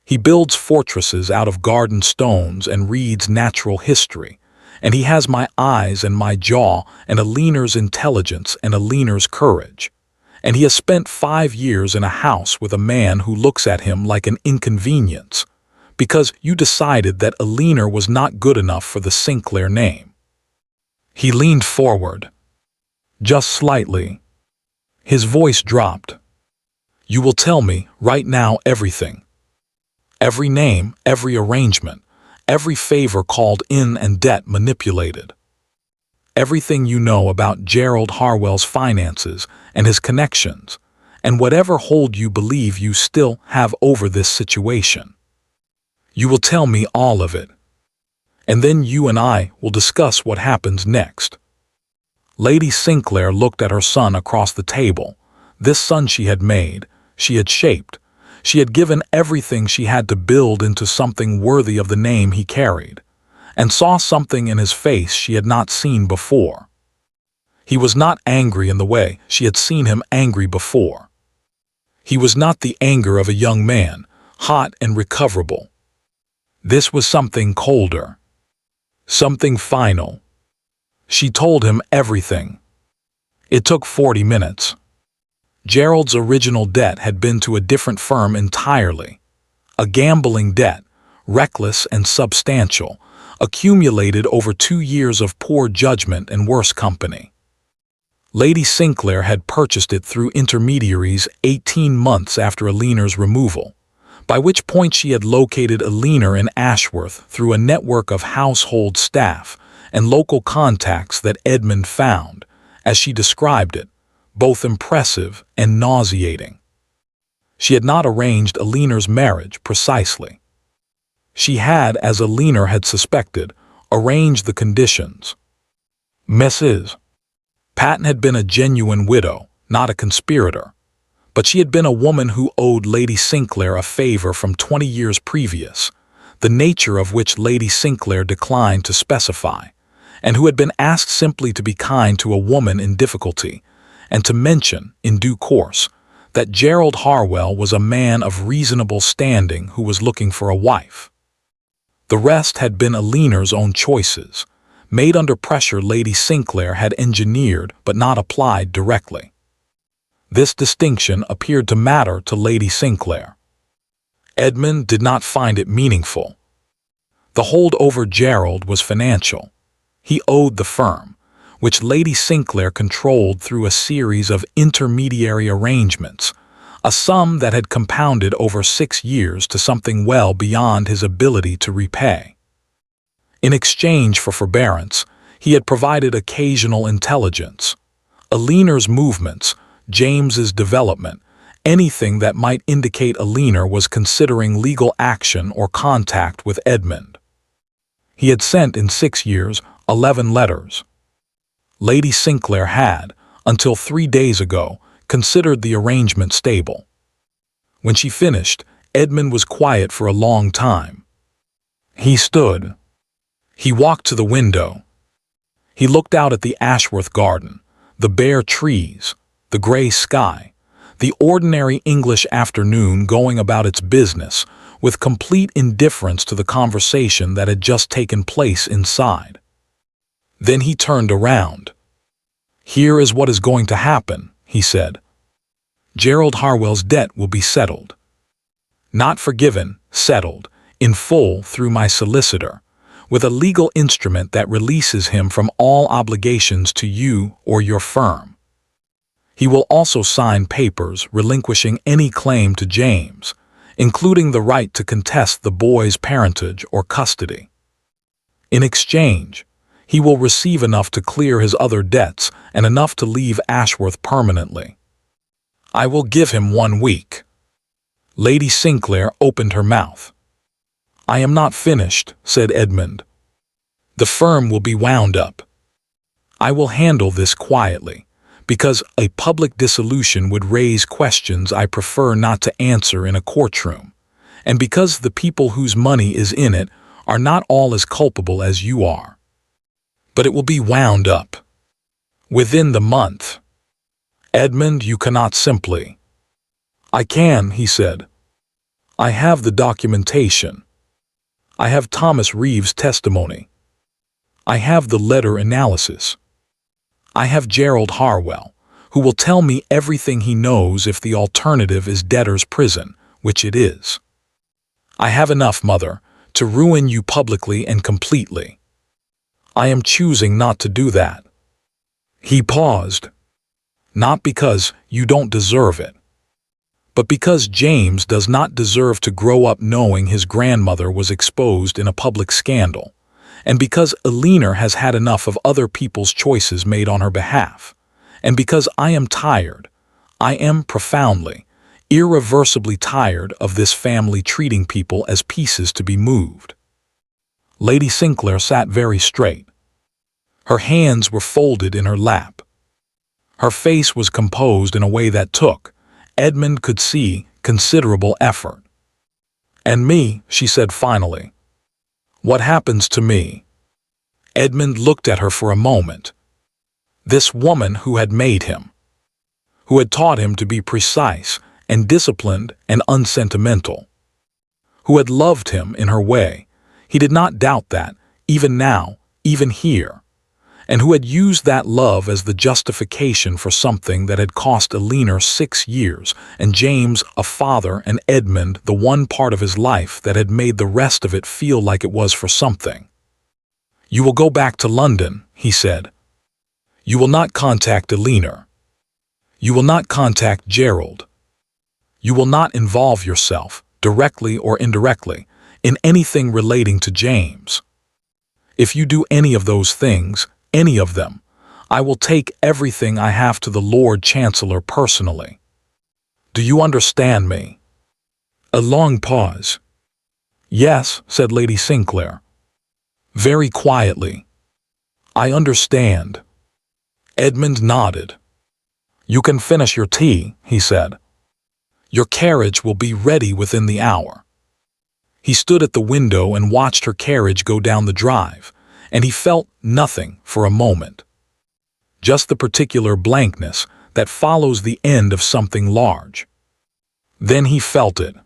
He builds fortresses out of garden stones and reads natural history, and he has my eyes and my jaw and Elena's intelligence and Elena's courage. And he has spent 5 years in a house with a man who looks at him like an inconvenience, because you decided that Elena was not good enough for the Sinclair name." He leaned forward. Just slightly. His voice dropped. "You will tell me, right now, everything. Every name, every arrangement, every favor called in and debt manipulated. Everything you know about Gerald Harwell's finances and his connections, and whatever hold you believe you still have over this situation. You will tell me all of it. And then you and I will discuss what happens next." Lady Sinclair looked at her son across the table. This son she had made, she had shaped. She had given everything she had to build into something worthy of the name he carried, and saw something in his face she had not seen before. He was not angry in the way she had seen him angry before. He was not the anger of a young man, hot and recoverable. This was something colder. Something final. She told him everything. It took 40 minutes. Gerald's original debt had been to a different firm entirely. A gambling debt, reckless and substantial, accumulated over 2 years of poor judgment and worse company. Lady Sinclair had purchased it through intermediaries 18 months after Elena's removal, by which point she had located Elena in Ashworth through a network of household staff and local contacts that Edmund found, as she described it, both impressive and nauseating. She had not arranged Elena's marriage precisely. She had, as Elena had suspected, arranged the conditions. Mrs. Patton had been a genuine widow, not a conspirator, but she had been a woman who owed Lady Sinclair a favor from 20 years previous, the nature of which Lady Sinclair declined to specify, and who had been asked simply to be kind to a woman in difficulty, and to mention, in due course, that Gerald Harwell was a man of reasonable standing who was looking for a wife. The rest had been Elena's own choices, made under pressure Lady Sinclair had engineered but not applied directly. This distinction appeared to matter to Lady Sinclair. Edmund did not find it meaningful. The hold over Gerald was financial. He owed the firm, which Lady Sinclair controlled through a series of intermediary arrangements, a sum that had compounded over 6 years to something well beyond his ability to repay. In exchange for forbearance, he had provided occasional intelligence. Elena's movements, James's development, anything that might indicate Elena was considering legal action or contact with Edmund. He had sent in 6 years 11 letters. Lady Sinclair had, until 3 days ago, considered the arrangement stable. When she finished, Edmund was quiet for a long time. He stood. He walked to the window. He looked out at the Ashworth garden, the bare trees, the gray sky, the ordinary English afternoon going about its business with complete indifference to the conversation that had just taken place inside. Then he turned around. "Here is what is going to happen," he said. "Gerald Harwell's debt will be settled. Not forgiven, settled, in full through my solicitor, with a legal instrument that releases him from all obligations to you or your firm. He will also sign papers relinquishing any claim to James, including the right to contest the boy's parentage or custody. In exchange, he will receive enough to clear his other debts and enough to leave Ashworth permanently. I will give him 1 week." Lady Sinclair opened her mouth. "I am not finished," said Edmund. "The firm will be wound up. I will handle this quietly, because a public dissolution would raise questions I prefer not to answer in a courtroom, and because the people whose money is in it are not all as culpable as you are. But it will be wound up. Within the month. Edmund, you cannot simply—" "I can," he said. "I have the documentation. I have Thomas Reeves' testimony. I have the letter analysis. I have Gerald Harwell, who will tell me everything he knows if the alternative is debtor's prison, which it is. I have enough, Mother, to ruin you publicly and completely. I am choosing not to do that." He paused. "Not because you don't deserve it, but because James does not deserve to grow up knowing his grandmother was exposed in a public scandal, and because Elena has had enough of other people's choices made on her behalf, and because I am tired, I am profoundly, irreversibly tired of this family treating people as pieces to be moved." Lady Sinclair sat very straight. Her hands were folded in her lap. Her face was composed in a way that took, Edmund could see, considerable effort. "And me," she said finally. "What happens to me?" Edmund looked at her for a moment. This woman who had made him, who had taught him to be precise and disciplined and unsentimental, who had loved him in her way, he did not doubt that, even now, even here, and who had used that love as the justification for something that had cost Elena 6 years, and James a father, and Edmund the one part of his life that had made the rest of it feel like it was for something. "You will go back to London," he said. "You will not contact Elena. You will not contact Gerald. You will not involve yourself, directly or indirectly, in anything relating to James. If you do any of those things, any of them, I will take everything I have to the Lord Chancellor personally. Do you understand me?" A long pause. "Yes," said Lady Sinclair. Very quietly. "I understand." Edmund nodded. "You can finish your tea," he said. "Your carriage will be ready within the hour." He stood at the window and watched her carriage go down the drive, and he felt nothing for a moment. Just the particular blankness that follows the end of something large. Then he felt it.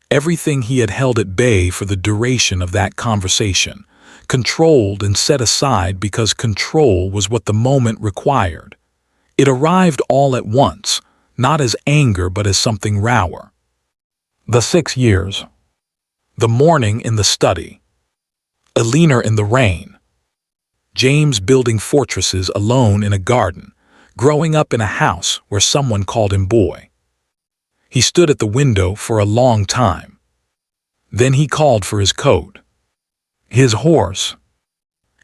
Everything he had held at bay for the duration of that conversation, controlled and set aside because control was what the moment required. It arrived all at once, not as anger but as something rawer. The 6 years. The morning in the study. Elena in the rain. James building fortresses alone in a garden, growing up in a house where someone called him boy. He stood at the window for a long time. Then he called for his coat, his horse,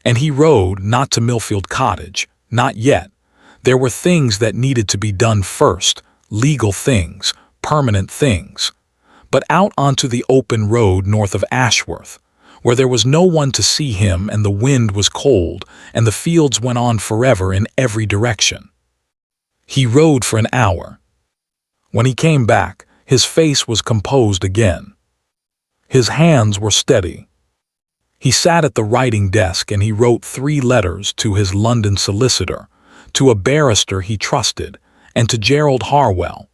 and he rode not to Millfield Cottage, not yet. There were things that needed to be done first, legal things, permanent things, but out onto the open road north of Ashworth, where there was no one to see him and the wind was cold and the fields went on forever in every direction. He rode for an hour. When he came back, his face was composed again. His hands were steady. He sat at the writing desk and he wrote 3 letters to his London solicitor, to a barrister he trusted, and to Gerald Harwell,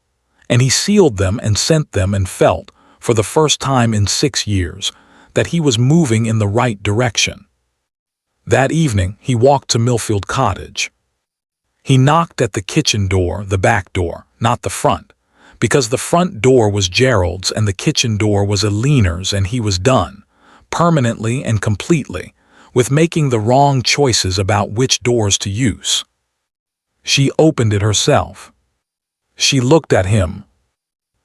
and he sealed them and sent them and felt, for the first time in 6 years, that he was moving in the right direction. That evening he walked to Millfield Cottage. He knocked at the kitchen door, the back door, not the front, because the front door was Gerald's and the kitchen door was Elena's, and he was done, permanently and completely, with making the wrong choices about which doors to use. She opened it herself. She looked at him.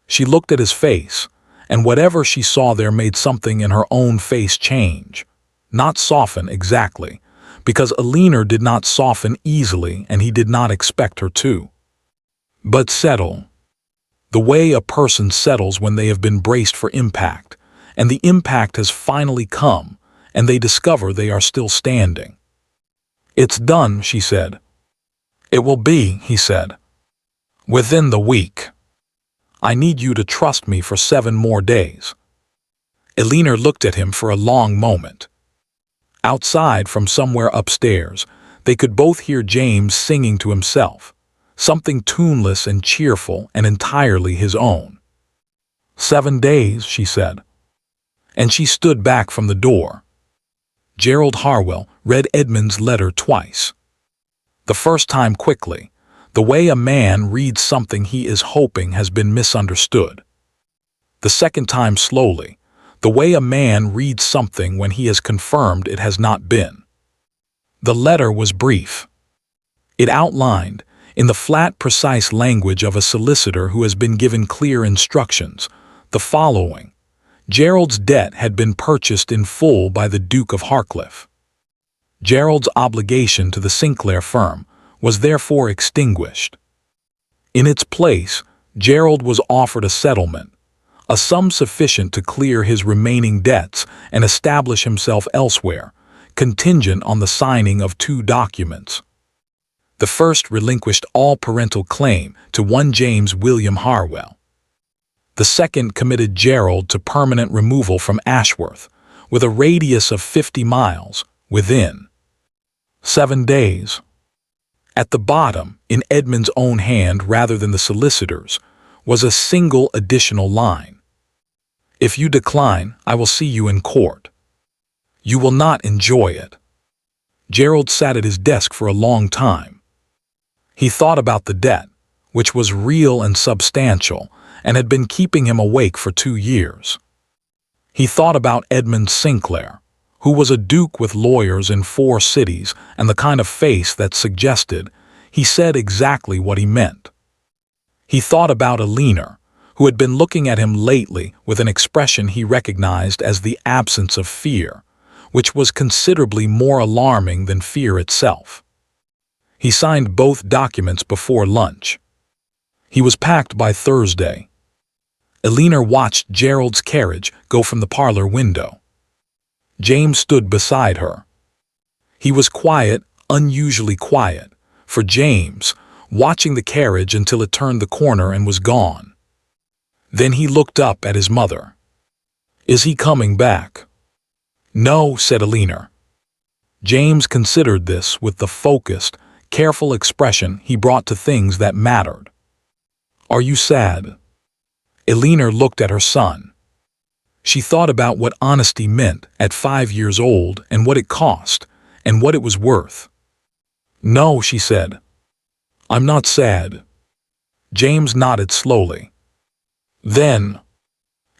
She looked at his face, and whatever she saw there made something in her own face change. Not soften exactly, because Elena did not soften easily and he did not expect her to. But settle. The way a person settles when they have been braced for impact, and the impact has finally come, and they discover they are still standing. "It's done," she said. "It will be," he said. "Within the week. I need you to trust me for 7 more days." Elena looked at him for a long moment. Outside, from somewhere upstairs, they could both hear James singing to himself, something tuneless and cheerful and entirely his own. 7 days, she said. And she stood back from the door. Gerald Harwell read Edmund's letter twice. The first time quickly, the way a man reads something he is hoping has been misunderstood. The second time slowly, the way a man reads something when he has confirmed it has not been. The letter was brief. It outlined, in the flat, precise language of a solicitor who has been given clear instructions, the following. Gerald's debt had been purchased in full by the Duke of Harcliffe. Gerald's obligation to the Sinclair firm was therefore extinguished. In its place, Gerald was offered a settlement, a sum sufficient to clear his remaining debts and establish himself elsewhere, contingent on the signing of 2 documents. The first relinquished all parental claim to one James William Harwell. The second committed Gerald to permanent removal from Ashworth, with a radius of 50 miles, within 7 days. At the bottom, in Edmund's own hand rather than the solicitor's, was a single additional line. "If you decline, I will see you in court. You will not enjoy it. Gerald sat at his desk for a long time. He thought about the debt, which was real and substantial, and had been keeping him awake for 2 years. He thought about Edmund Sinclair, who was a duke with lawyers in 4 cities and the kind of face that suggested he said exactly what he meant. He thought about Elena, who had been looking at him lately with an expression he recognized as the absence of fear, which was considerably more alarming than fear itself. He signed both documents before lunch. He was packed by Thursday. Elena watched Gerald's carriage go from the parlor window. James stood beside her. He was quiet, unusually quiet, for James, watching the carriage until it turned the corner and was gone. Then he looked up at his mother. "Is he coming back?" "No," said Elena. James considered this with the focused, careful expression he brought to things that mattered. "Are you sad?" Elena looked at her son. She thought about what honesty meant at 5 years old and what it cost and what it was worth. "No," she said. "I'm not sad." James nodded slowly. "Then,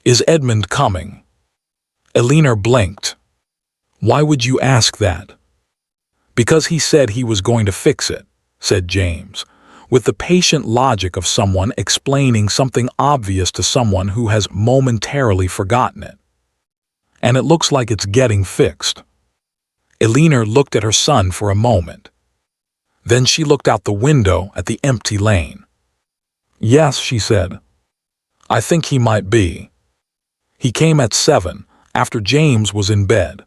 is Edmund coming?" Elena blinked. "Why would you ask that?" "Because he said he was going to fix it," said James, with the patient logic of someone explaining something obvious to someone who has momentarily forgotten it. "And it looks like it's getting fixed." Elena looked at her son for a moment. Then she looked out the window at the empty lane. "Yes," she said. "I think he might be." He came at 7, after James was in bed.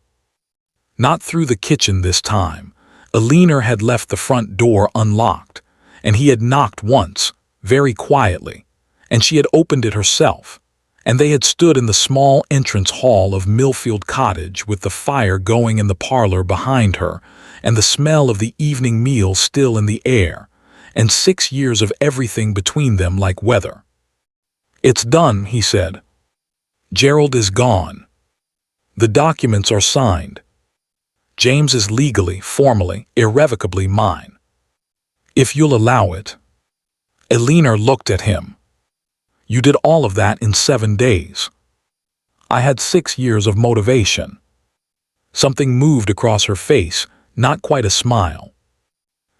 Not through the kitchen this time. Elena had left the front door unlocked, and he had knocked once, very quietly, and she had opened it herself, and they had stood in the small entrance hall of Millfield Cottage with the fire going in the parlor behind her, and the smell of the evening meal still in the air, and 6 years of everything between them like weather. "It's done," he said. "Gerald is gone. The documents are signed. James is legally, formally, irrevocably mine. If you'll allow it." Elena looked at him. "You did all of that in 7 days." "I had 6 years of motivation." Something moved across her face, not quite a smile.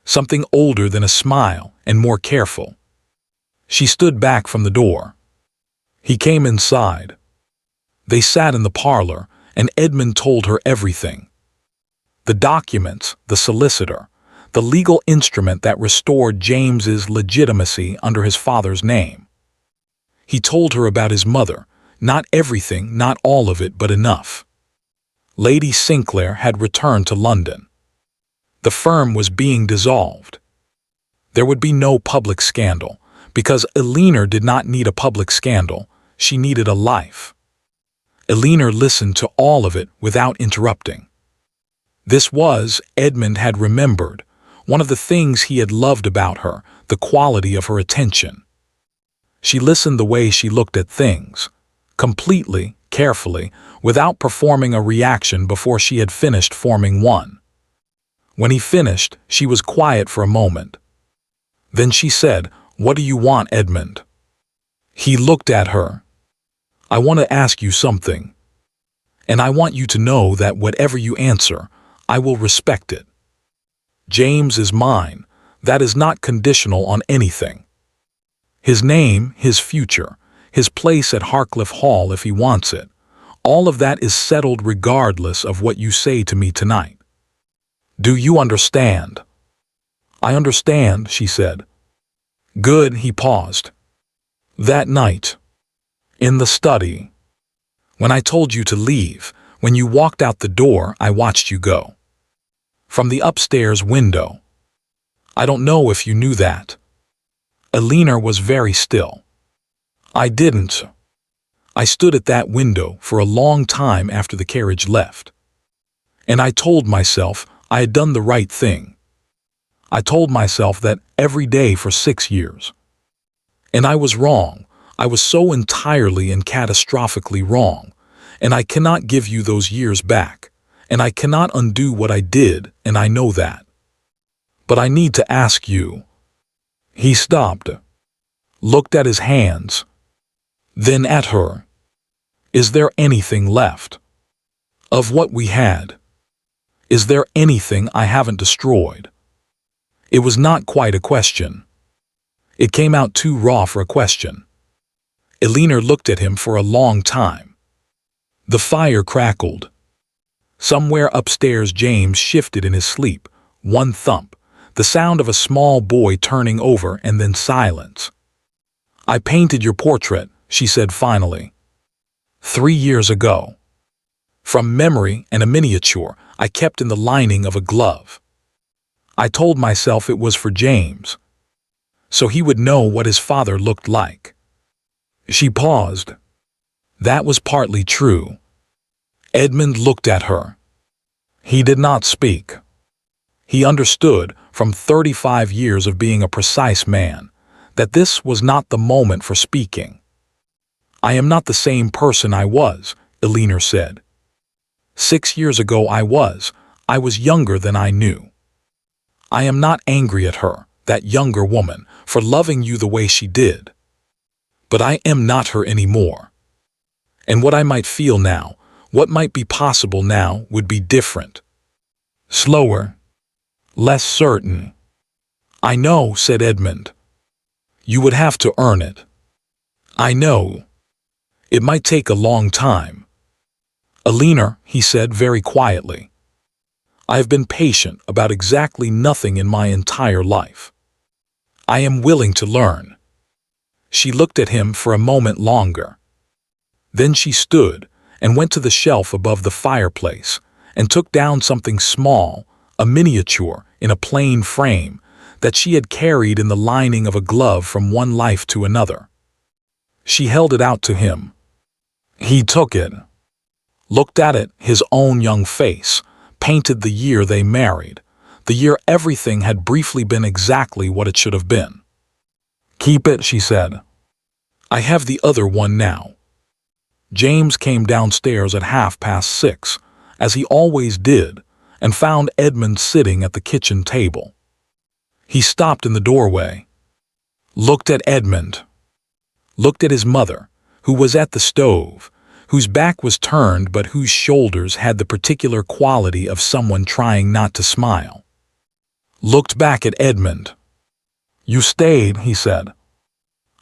Something older than a smile and more careful. She stood back from the door. He came inside. They sat in the parlor, and Edmund told her everything. The documents, the solicitor, the legal instrument that restored James's legitimacy under his father's name. He told her about his mother, not everything, not all of it, but enough. Lady Sinclair had returned to London. The firm was being dissolved. There would be no public scandal, because Elena did not need a public scandal, she needed a life. Elena listened to all of it without interrupting. This was, Edmund had remembered, one of the things he had loved about her, the quality of her attention. She listened the way she looked at things, completely, carefully, without performing a reaction before she had finished forming one. When he finished, she was quiet for a moment. Then she said, "What do you want, Edmund?" He looked at her. "I want to ask you something. And I want you to know that whatever you answer, I will respect it. James is mine. That is not conditional on anything. His name, his future, his place at Harcliffe Hall if he wants it, all of that is settled regardless of what you say to me tonight. Do you understand?" "I understand," she said. "Good," he paused. "That night, in the study, when I told you to leave, when you walked out the door, I watched you go. From the upstairs window. I don't know if you knew that." Elena was very still. "I didn't. I stood at that window for a long time after the carriage left. And I told myself I had done the right thing. I told myself that every day for 6 years. And I was wrong. I was so entirely and catastrophically wrong, and I cannot give you those years back, and I cannot undo what I did, and I know that. But I need to ask you." He stopped, looked at his hands, then at her. "Is there anything left of what we had? Is there anything I haven't destroyed?" It was not quite a question. It came out too raw for a question. Elena looked at him for a long time. The fire crackled. Somewhere upstairs James shifted in his sleep, one thump, the sound of a small boy turning over, and then silence. "I painted your portrait," she said finally. 3 years ago. From memory, and a miniature I kept in the lining of a glove. I told myself it was for James, so he would know what his father looked like." She paused. That was partly true. Edmund looked at her. He did not speak. He understood, from 35 years of being a precise man, that this was not the moment for speaking. "I am not the same person I was," Elena said. 6 years ago I was younger than I knew. I am not angry at her, that younger woman, for loving you the way she did. But I am not her anymore. And what I might feel now, what might be possible now, would be different. Slower. Less certain." "I know," said Edmund. "You would have to earn it." "I know. It might take a long time." "Elena," he said very quietly, "I have been patient about exactly nothing in my entire life. I am willing to learn." She looked at him for a moment longer. Then she stood and went to the shelf above the fireplace and took down something small, a miniature in a plain frame that she had carried in the lining of a glove from one life to another. She held it out to him. He took it, looked at it, his own young face, painted the year they married, the year everything had briefly been exactly what it should have been. "Keep it," she said. "I have the other one now." James came downstairs at 6:30, as he always did, and found Edmund sitting at the kitchen table. He stopped in the doorway, looked at Edmund, looked at his mother, who was at the stove, whose back was turned but whose shoulders had the particular quality of someone trying not to smile. Looked back at Edmund. "You stayed," he said.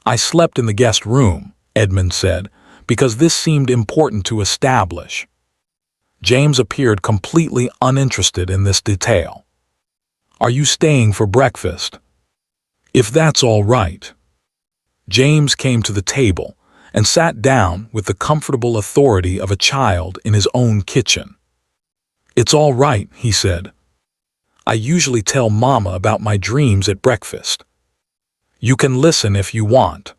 "I slept in the guest room," Edmund said, because this seemed important to establish. James appeared completely uninterested in this detail. "Are you staying for breakfast?" "If that's all right." James came to the table and sat down with the comfortable authority of a child in his own kitchen. "It's all right," he said. "I usually tell Mama about my dreams at breakfast. You can listen if you want."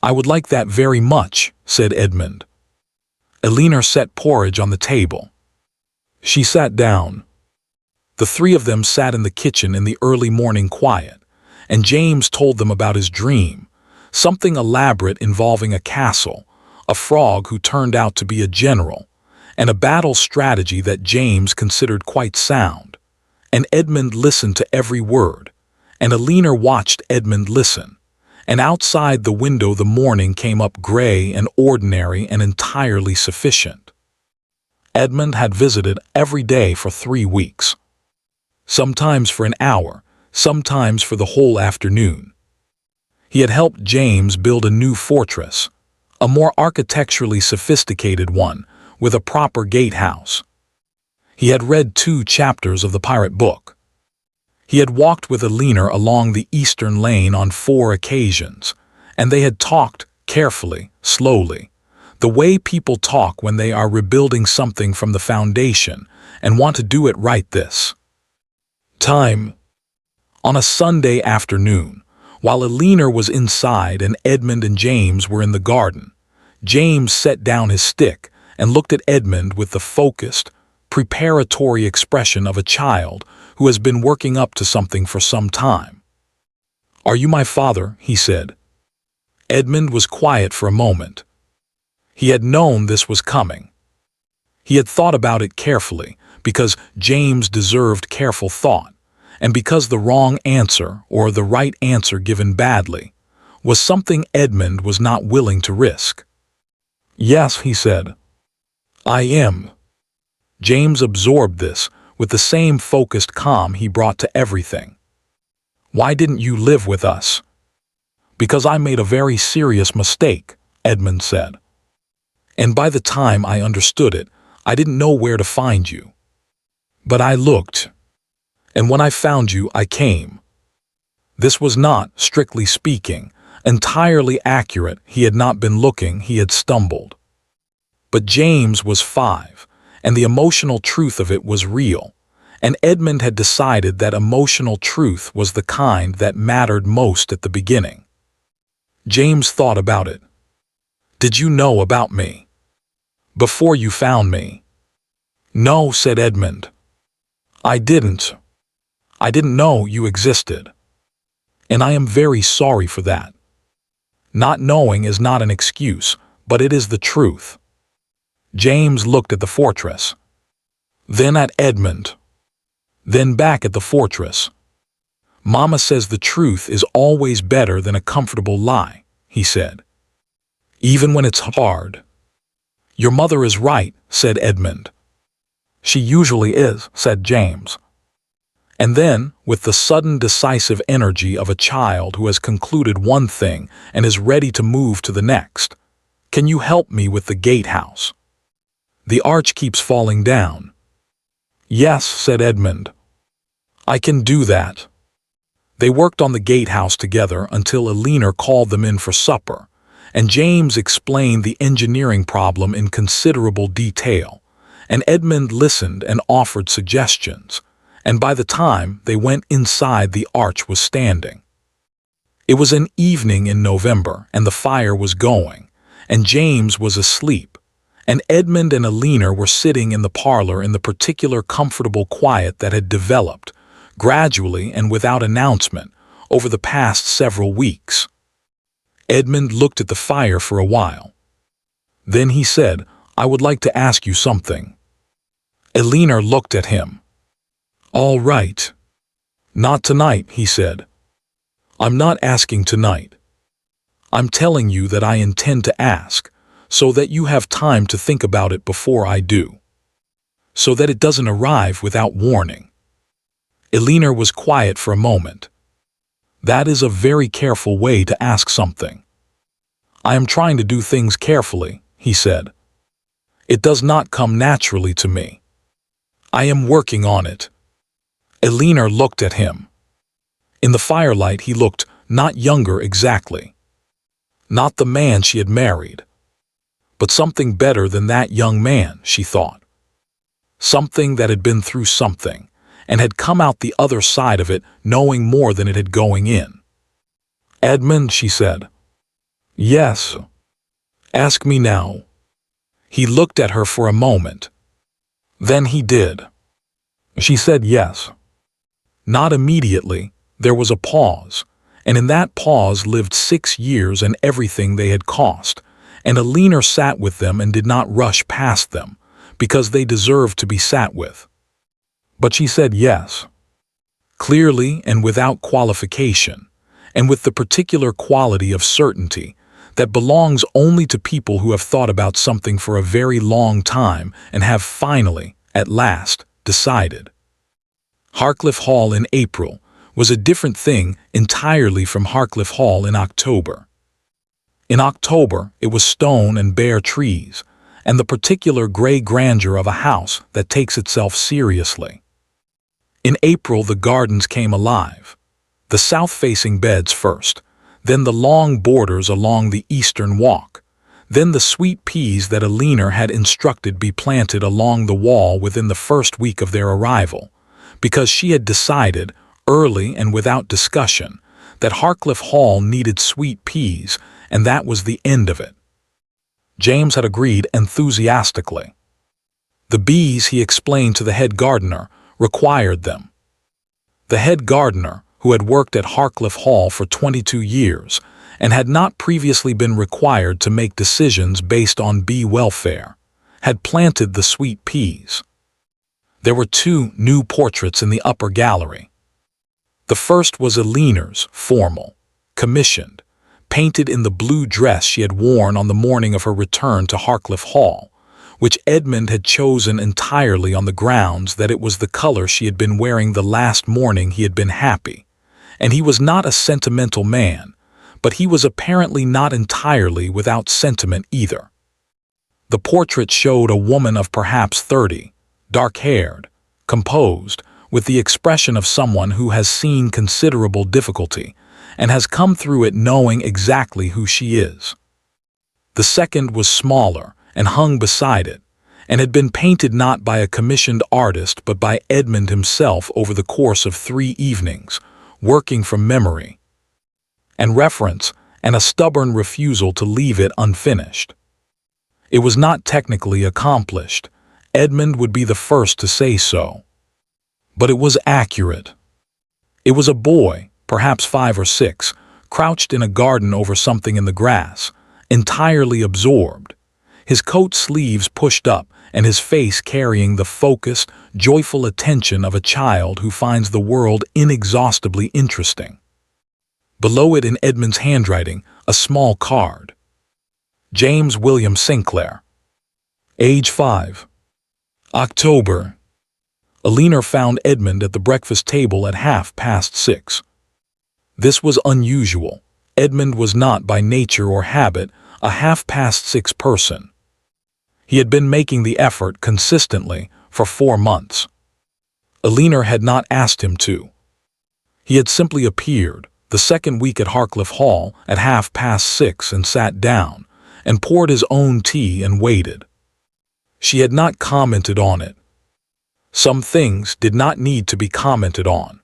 "I would like that very much," said Edmund. Elena set porridge on the table. She sat down. The three of them sat in the kitchen in the early morning quiet, and James told them about his dream, something elaborate involving a castle, a frog who turned out to be a general, and a battle strategy that James considered quite sound. And Edmund listened to every word, and Elena watched Edmund listen, and outside the window the morning came up gray and ordinary and entirely sufficient. Edmund had visited every day for 3 weeks. Sometimes for an hour, sometimes for the whole afternoon. He had helped James build a new fortress, a more architecturally sophisticated one, with a proper gatehouse. He had read 2 chapters of the pirate book. He had walked with Elena along the eastern lane on 4 occasions, and they had talked carefully, slowly, the way people talk when they are rebuilding something from the foundation and want to do it right this time. On a Sunday afternoon, while Elena was inside and Edmund and James were in the garden, James set down his stick and looked at Edmund with the focused, preparatory expression of a child who has been working up to something for some time. "Are you my father?" he said. Edmund was quiet for a moment. He had known this was coming. He had thought about it carefully, because James deserved careful thought, and because the wrong answer, or the right answer given badly, was something Edmund was not willing to risk. "Yes," he said. "I am." James absorbed this with the same focused calm he brought to everything. "Why didn't you live with us?" "Because I made a very serious mistake," Edmund said. "And by the time I understood it, I didn't know where to find you. But I looked. And when I found you, I came." This was not, strictly speaking, entirely accurate. He had not been looking, he had stumbled. But James was 5, and the emotional truth of it was real, and Edmund had decided that emotional truth was the kind that mattered most at the beginning. James thought about it. "Did you know about me before you found me?" "No," said Edmund. I didn't know you existed. And I am very sorry for that. Not knowing is not an excuse, but it is the truth." James looked at the fortress, then at Edmund, then back at the fortress. "Mama says the truth is always better than a comfortable lie," he said. "Even when it's hard." "Your mother is right," said Edmund. "She usually is," said James. And then, with the sudden decisive energy of a child who has concluded one thing and is ready to move to the next, "Can you help me with the gatehouse? The arch keeps falling down." "Yes," said Edmund. "I can do that." They worked on the gatehouse together until Elena called them in for supper, and James explained the engineering problem in considerable detail, and Edmund listened and offered suggestions, and by the time they went inside, the arch was standing. It was an evening in November, and the fire was going, and James was asleep, and Edmund and Elena were sitting in the parlor in the particular comfortable quiet that had developed, gradually and without announcement, over the past several weeks. Edmund looked at the fire for a while. Then he said, "I would like to ask you something." Elena looked at him. "All right." "Not tonight," he said. "I'm not asking tonight. I'm telling you that I intend to ask, so that you have time to think about it before I do. So that it doesn't arrive without warning." Elena was quiet for a moment. "That is a very careful way to ask something." "I am trying to do things carefully," he said. "It does not come naturally to me. I am working on it." Elena looked at him. In the firelight he looked not younger exactly. Not the man she had married. But something better than that young man, she thought. Something that had been through something, and had come out the other side of it knowing more than it had going in. "Edmund," she said. "Yes." "Ask me now." He looked at her for a moment. Then he did. She said yes. Not immediately. There was a pause, and in that pause lived 6 years and everything they had cost, and Elena sat with them and did not rush past them, because they deserved to be sat with. But she said yes. Clearly and without qualification, and with the particular quality of certainty that belongs only to people who have thought about something for a very long time and have finally, at last, decided. Harcliffe Hall in April was a different thing entirely from Harcliffe Hall in October. In October, it was stone and bare trees, and the particular gray grandeur of a house that takes itself seriously. In April, the gardens came alive. The south-facing beds first, then the long borders along the eastern walk, then the sweet peas that Elena had instructed be planted along the wall within the first week of their arrival, because she had decided, early and without discussion, that Harcliffe Hall needed sweet peas, and that was the end of it. James had agreed enthusiastically. The bees, he explained to the head gardener, required them. The head gardener, who had worked at Harcliffe Hall for 22 years and had not previously been required to make decisions based on bee welfare, had planted the sweet peas. There were 2 new portraits in the upper gallery. The first was Elena's, formal, commissioned, painted in the blue dress she had worn on the morning of her return to Harcliffe Hall, which Edmund had chosen entirely on the grounds that it was the color she had been wearing the last morning he had been happy. And he was not a sentimental man, but he was apparently not entirely without sentiment either. The portrait showed a woman of perhaps 30, dark-haired, composed, with the expression of someone who has seen considerable difficulty and has come through it knowing exactly who she is. The second was smaller and hung beside it, and had been painted not by a commissioned artist but by Edmund himself over the course of 3 evenings, working from memory and reference and a stubborn refusal to leave it unfinished. It was not technically accomplished. Edmund would be the first to say so. But it was accurate. It was a boy, perhaps 5 or 6, crouched in a garden over something in the grass, entirely absorbed, his coat sleeves pushed up and his face carrying the focused, joyful attention of a child who finds the world inexhaustibly interesting. Below it in Edmund's handwriting, a small card. James William Sinclair. Age 5. October. Elena found Edmund at the breakfast table at 6:30. This was unusual. Edmund was not by nature or habit a 6:30 person. He had been making the effort consistently for 4 months. Elena had not asked him to. He had simply appeared the second week at Harcliffe Hall at 6:30 and sat down and poured his own tea and waited. She had not commented on it. Some things did not need to be commented on.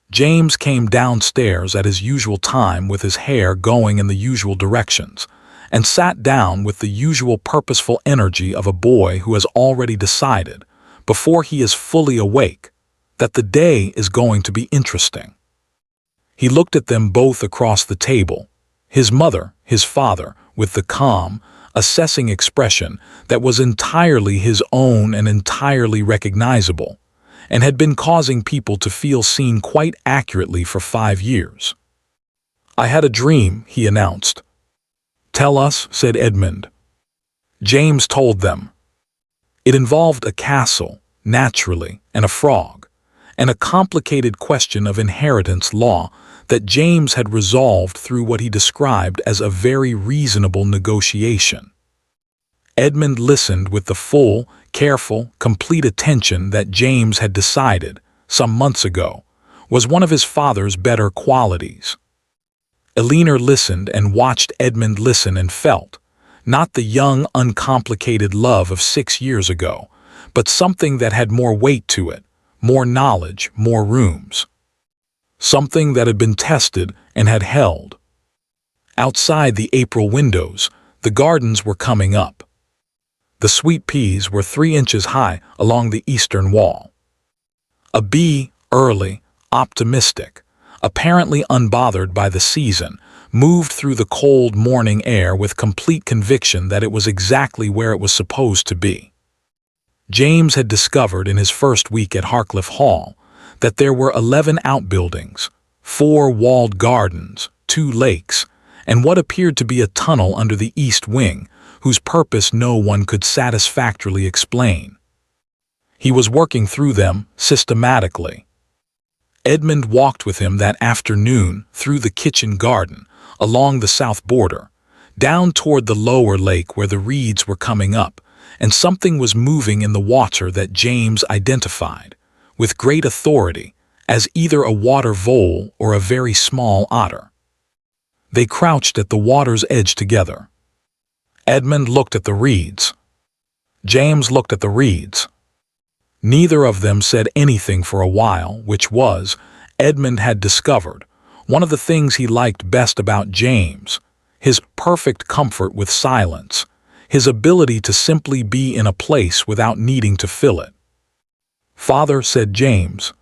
James came downstairs at his usual time with his hair going in the usual directions, and sat down with the usual purposeful energy of a boy who has already decided, before he is fully awake, that the day is going to be interesting. He looked at them both across the table, his mother, his father, with the calm, assessing expression that was entirely his own and entirely recognizable, and had been causing people to feel seen quite accurately for 5 years. "I had a dream," he announced. "Tell us," said Edmund. James told them. It involved a castle, naturally, and a frog, and a complicated question of inheritance law that James had resolved through what he described as a very reasonable negotiation. Edmund listened with the full, careful, complete attention that James had decided, some months ago, was one of his father's better qualities. Elena listened and watched Edmund listen and felt, not the young, uncomplicated love of 6 years ago, but something that had more weight to it, more knowledge, more rooms. Something that had been tested and had held. Outside the April windows, the gardens were coming up. The sweet peas were 3 inches high along the eastern wall. A bee, early, optimistic, apparently unbothered by the season, moved through the cold morning air with complete conviction that it was exactly where it was supposed to be. James had discovered in his first week at Harcliffe Hall that there were 11 outbuildings, 4 walled gardens, 2 lakes, and what appeared to be a tunnel under the east wing, whose purpose no one could satisfactorily explain. He was working through them systematically. Edmund walked with him that afternoon through the kitchen garden, along the south border, down toward the lower lake where the reeds were coming up, and something was moving in the water that James identified, with great authority, as either a water vole or a very small otter. They crouched at the water's edge together. Edmund looked at the reeds. James looked at the reeds. Neither of them said anything for a while, which was, Edmund had discovered, one of the things he liked best about James, his perfect comfort with silence, his ability to simply be in a place without needing to fill it. "Father," said James.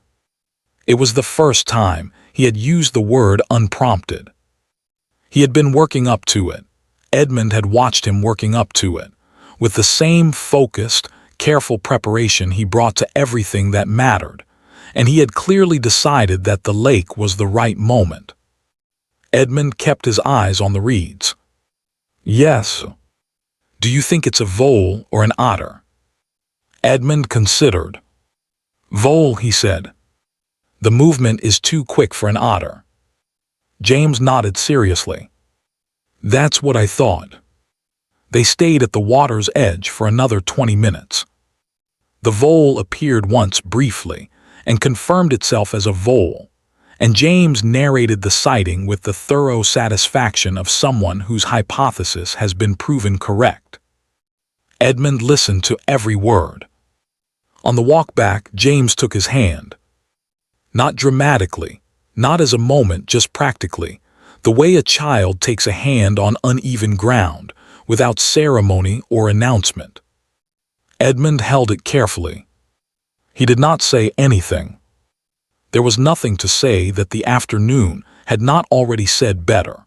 It was the first time he had used the word unprompted. He had been working up to it. Edmund had watched him working up to it, with the same focused, careful preparation he brought to everything that mattered, and he had clearly decided that the lake was the right moment. Edmund kept his eyes on the reeds. Yes. Do you think it's a vole or an otter? Edmund considered. Vole, he said. The movement is too quick for an otter. James nodded seriously. That's what I thought. They stayed at the water's edge for another 20 minutes. The vole appeared once briefly and confirmed itself as a vole, and James narrated the sighting with the thorough satisfaction of someone whose hypothesis has been proven correct. Edmund listened to every word. On the walk back, James took his hand. Not dramatically, not as a moment, just practically, the way a child takes a hand on uneven ground, without ceremony or announcement. Edmund held it carefully. He did not say anything. There was nothing to say that the afternoon had not already said better.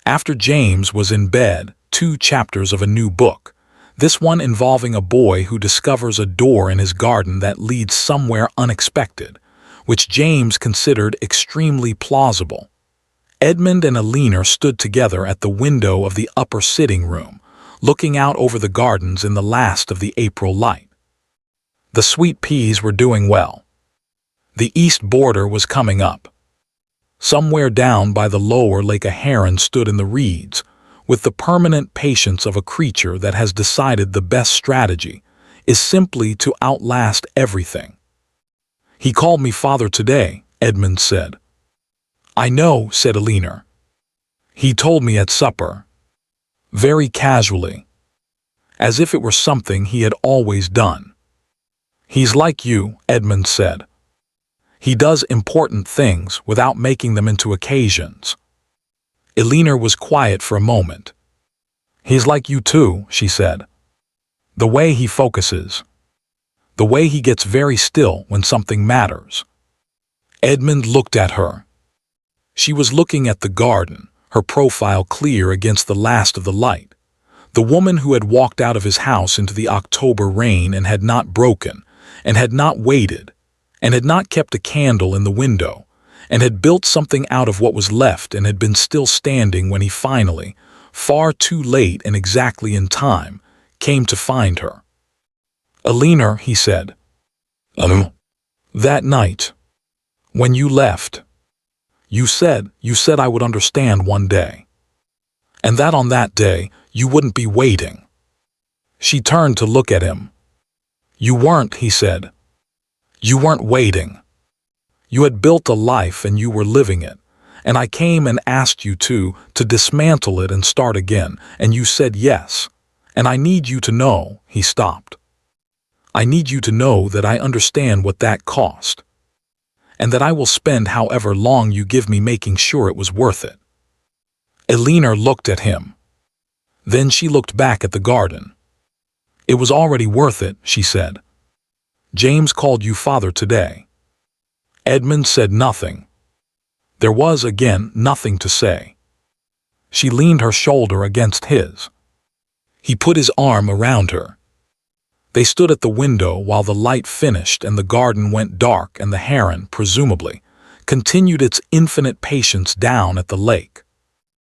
After James was in bed, 2 chapters of a new book, this one involving a boy who discovers a door in his garden that leads somewhere unexpected, which James considered extremely plausible. Edmund and Elena stood together at the window of the upper sitting room, looking out over the gardens in the last of the April light. The sweet peas were doing well. The east border was coming up. Somewhere down by the lower lake a heron stood in the reeds, with the permanent patience of a creature that has decided the best strategy is simply to outlast everything. He called me father today, Edmund said. I know, said Elena. He told me at supper. Very casually. As if it were something he had always done. He's like you, Edmund said. He does important things without making them into occasions. Elena was quiet for a moment. He's like you too, she said. The way he focuses. The way he gets very still when something matters. Edmund looked at her. She was looking at the garden, her profile clear against the last of the light. The woman who had walked out of his house into the October rain and had not broken, and had not waited, and had not kept a candle in the window, and had built something out of what was left and had been still standing when he finally, far too late and exactly in time, came to find her. Elena, he said. That night, when you left, you said I would understand one day. And that on that day, you wouldn't be waiting. She turned to look at him. You weren't, he said. You weren't waiting. You had built a life and you were living it, and I came and asked you to dismantle it and start again, and you said yes. And I need you to know, he stopped. I need you to know that I understand what that cost, and that I will spend however long you give me making sure it was worth it. Elena looked at him. Then she looked back at the garden. It was already worth it, she said. James called you father today. Edmund said nothing. There was, again, nothing to say. She leaned her shoulder against his. He put his arm around her. They stood at the window while the light finished and the garden went dark and the heron, presumably, continued its infinite patience down at the lake.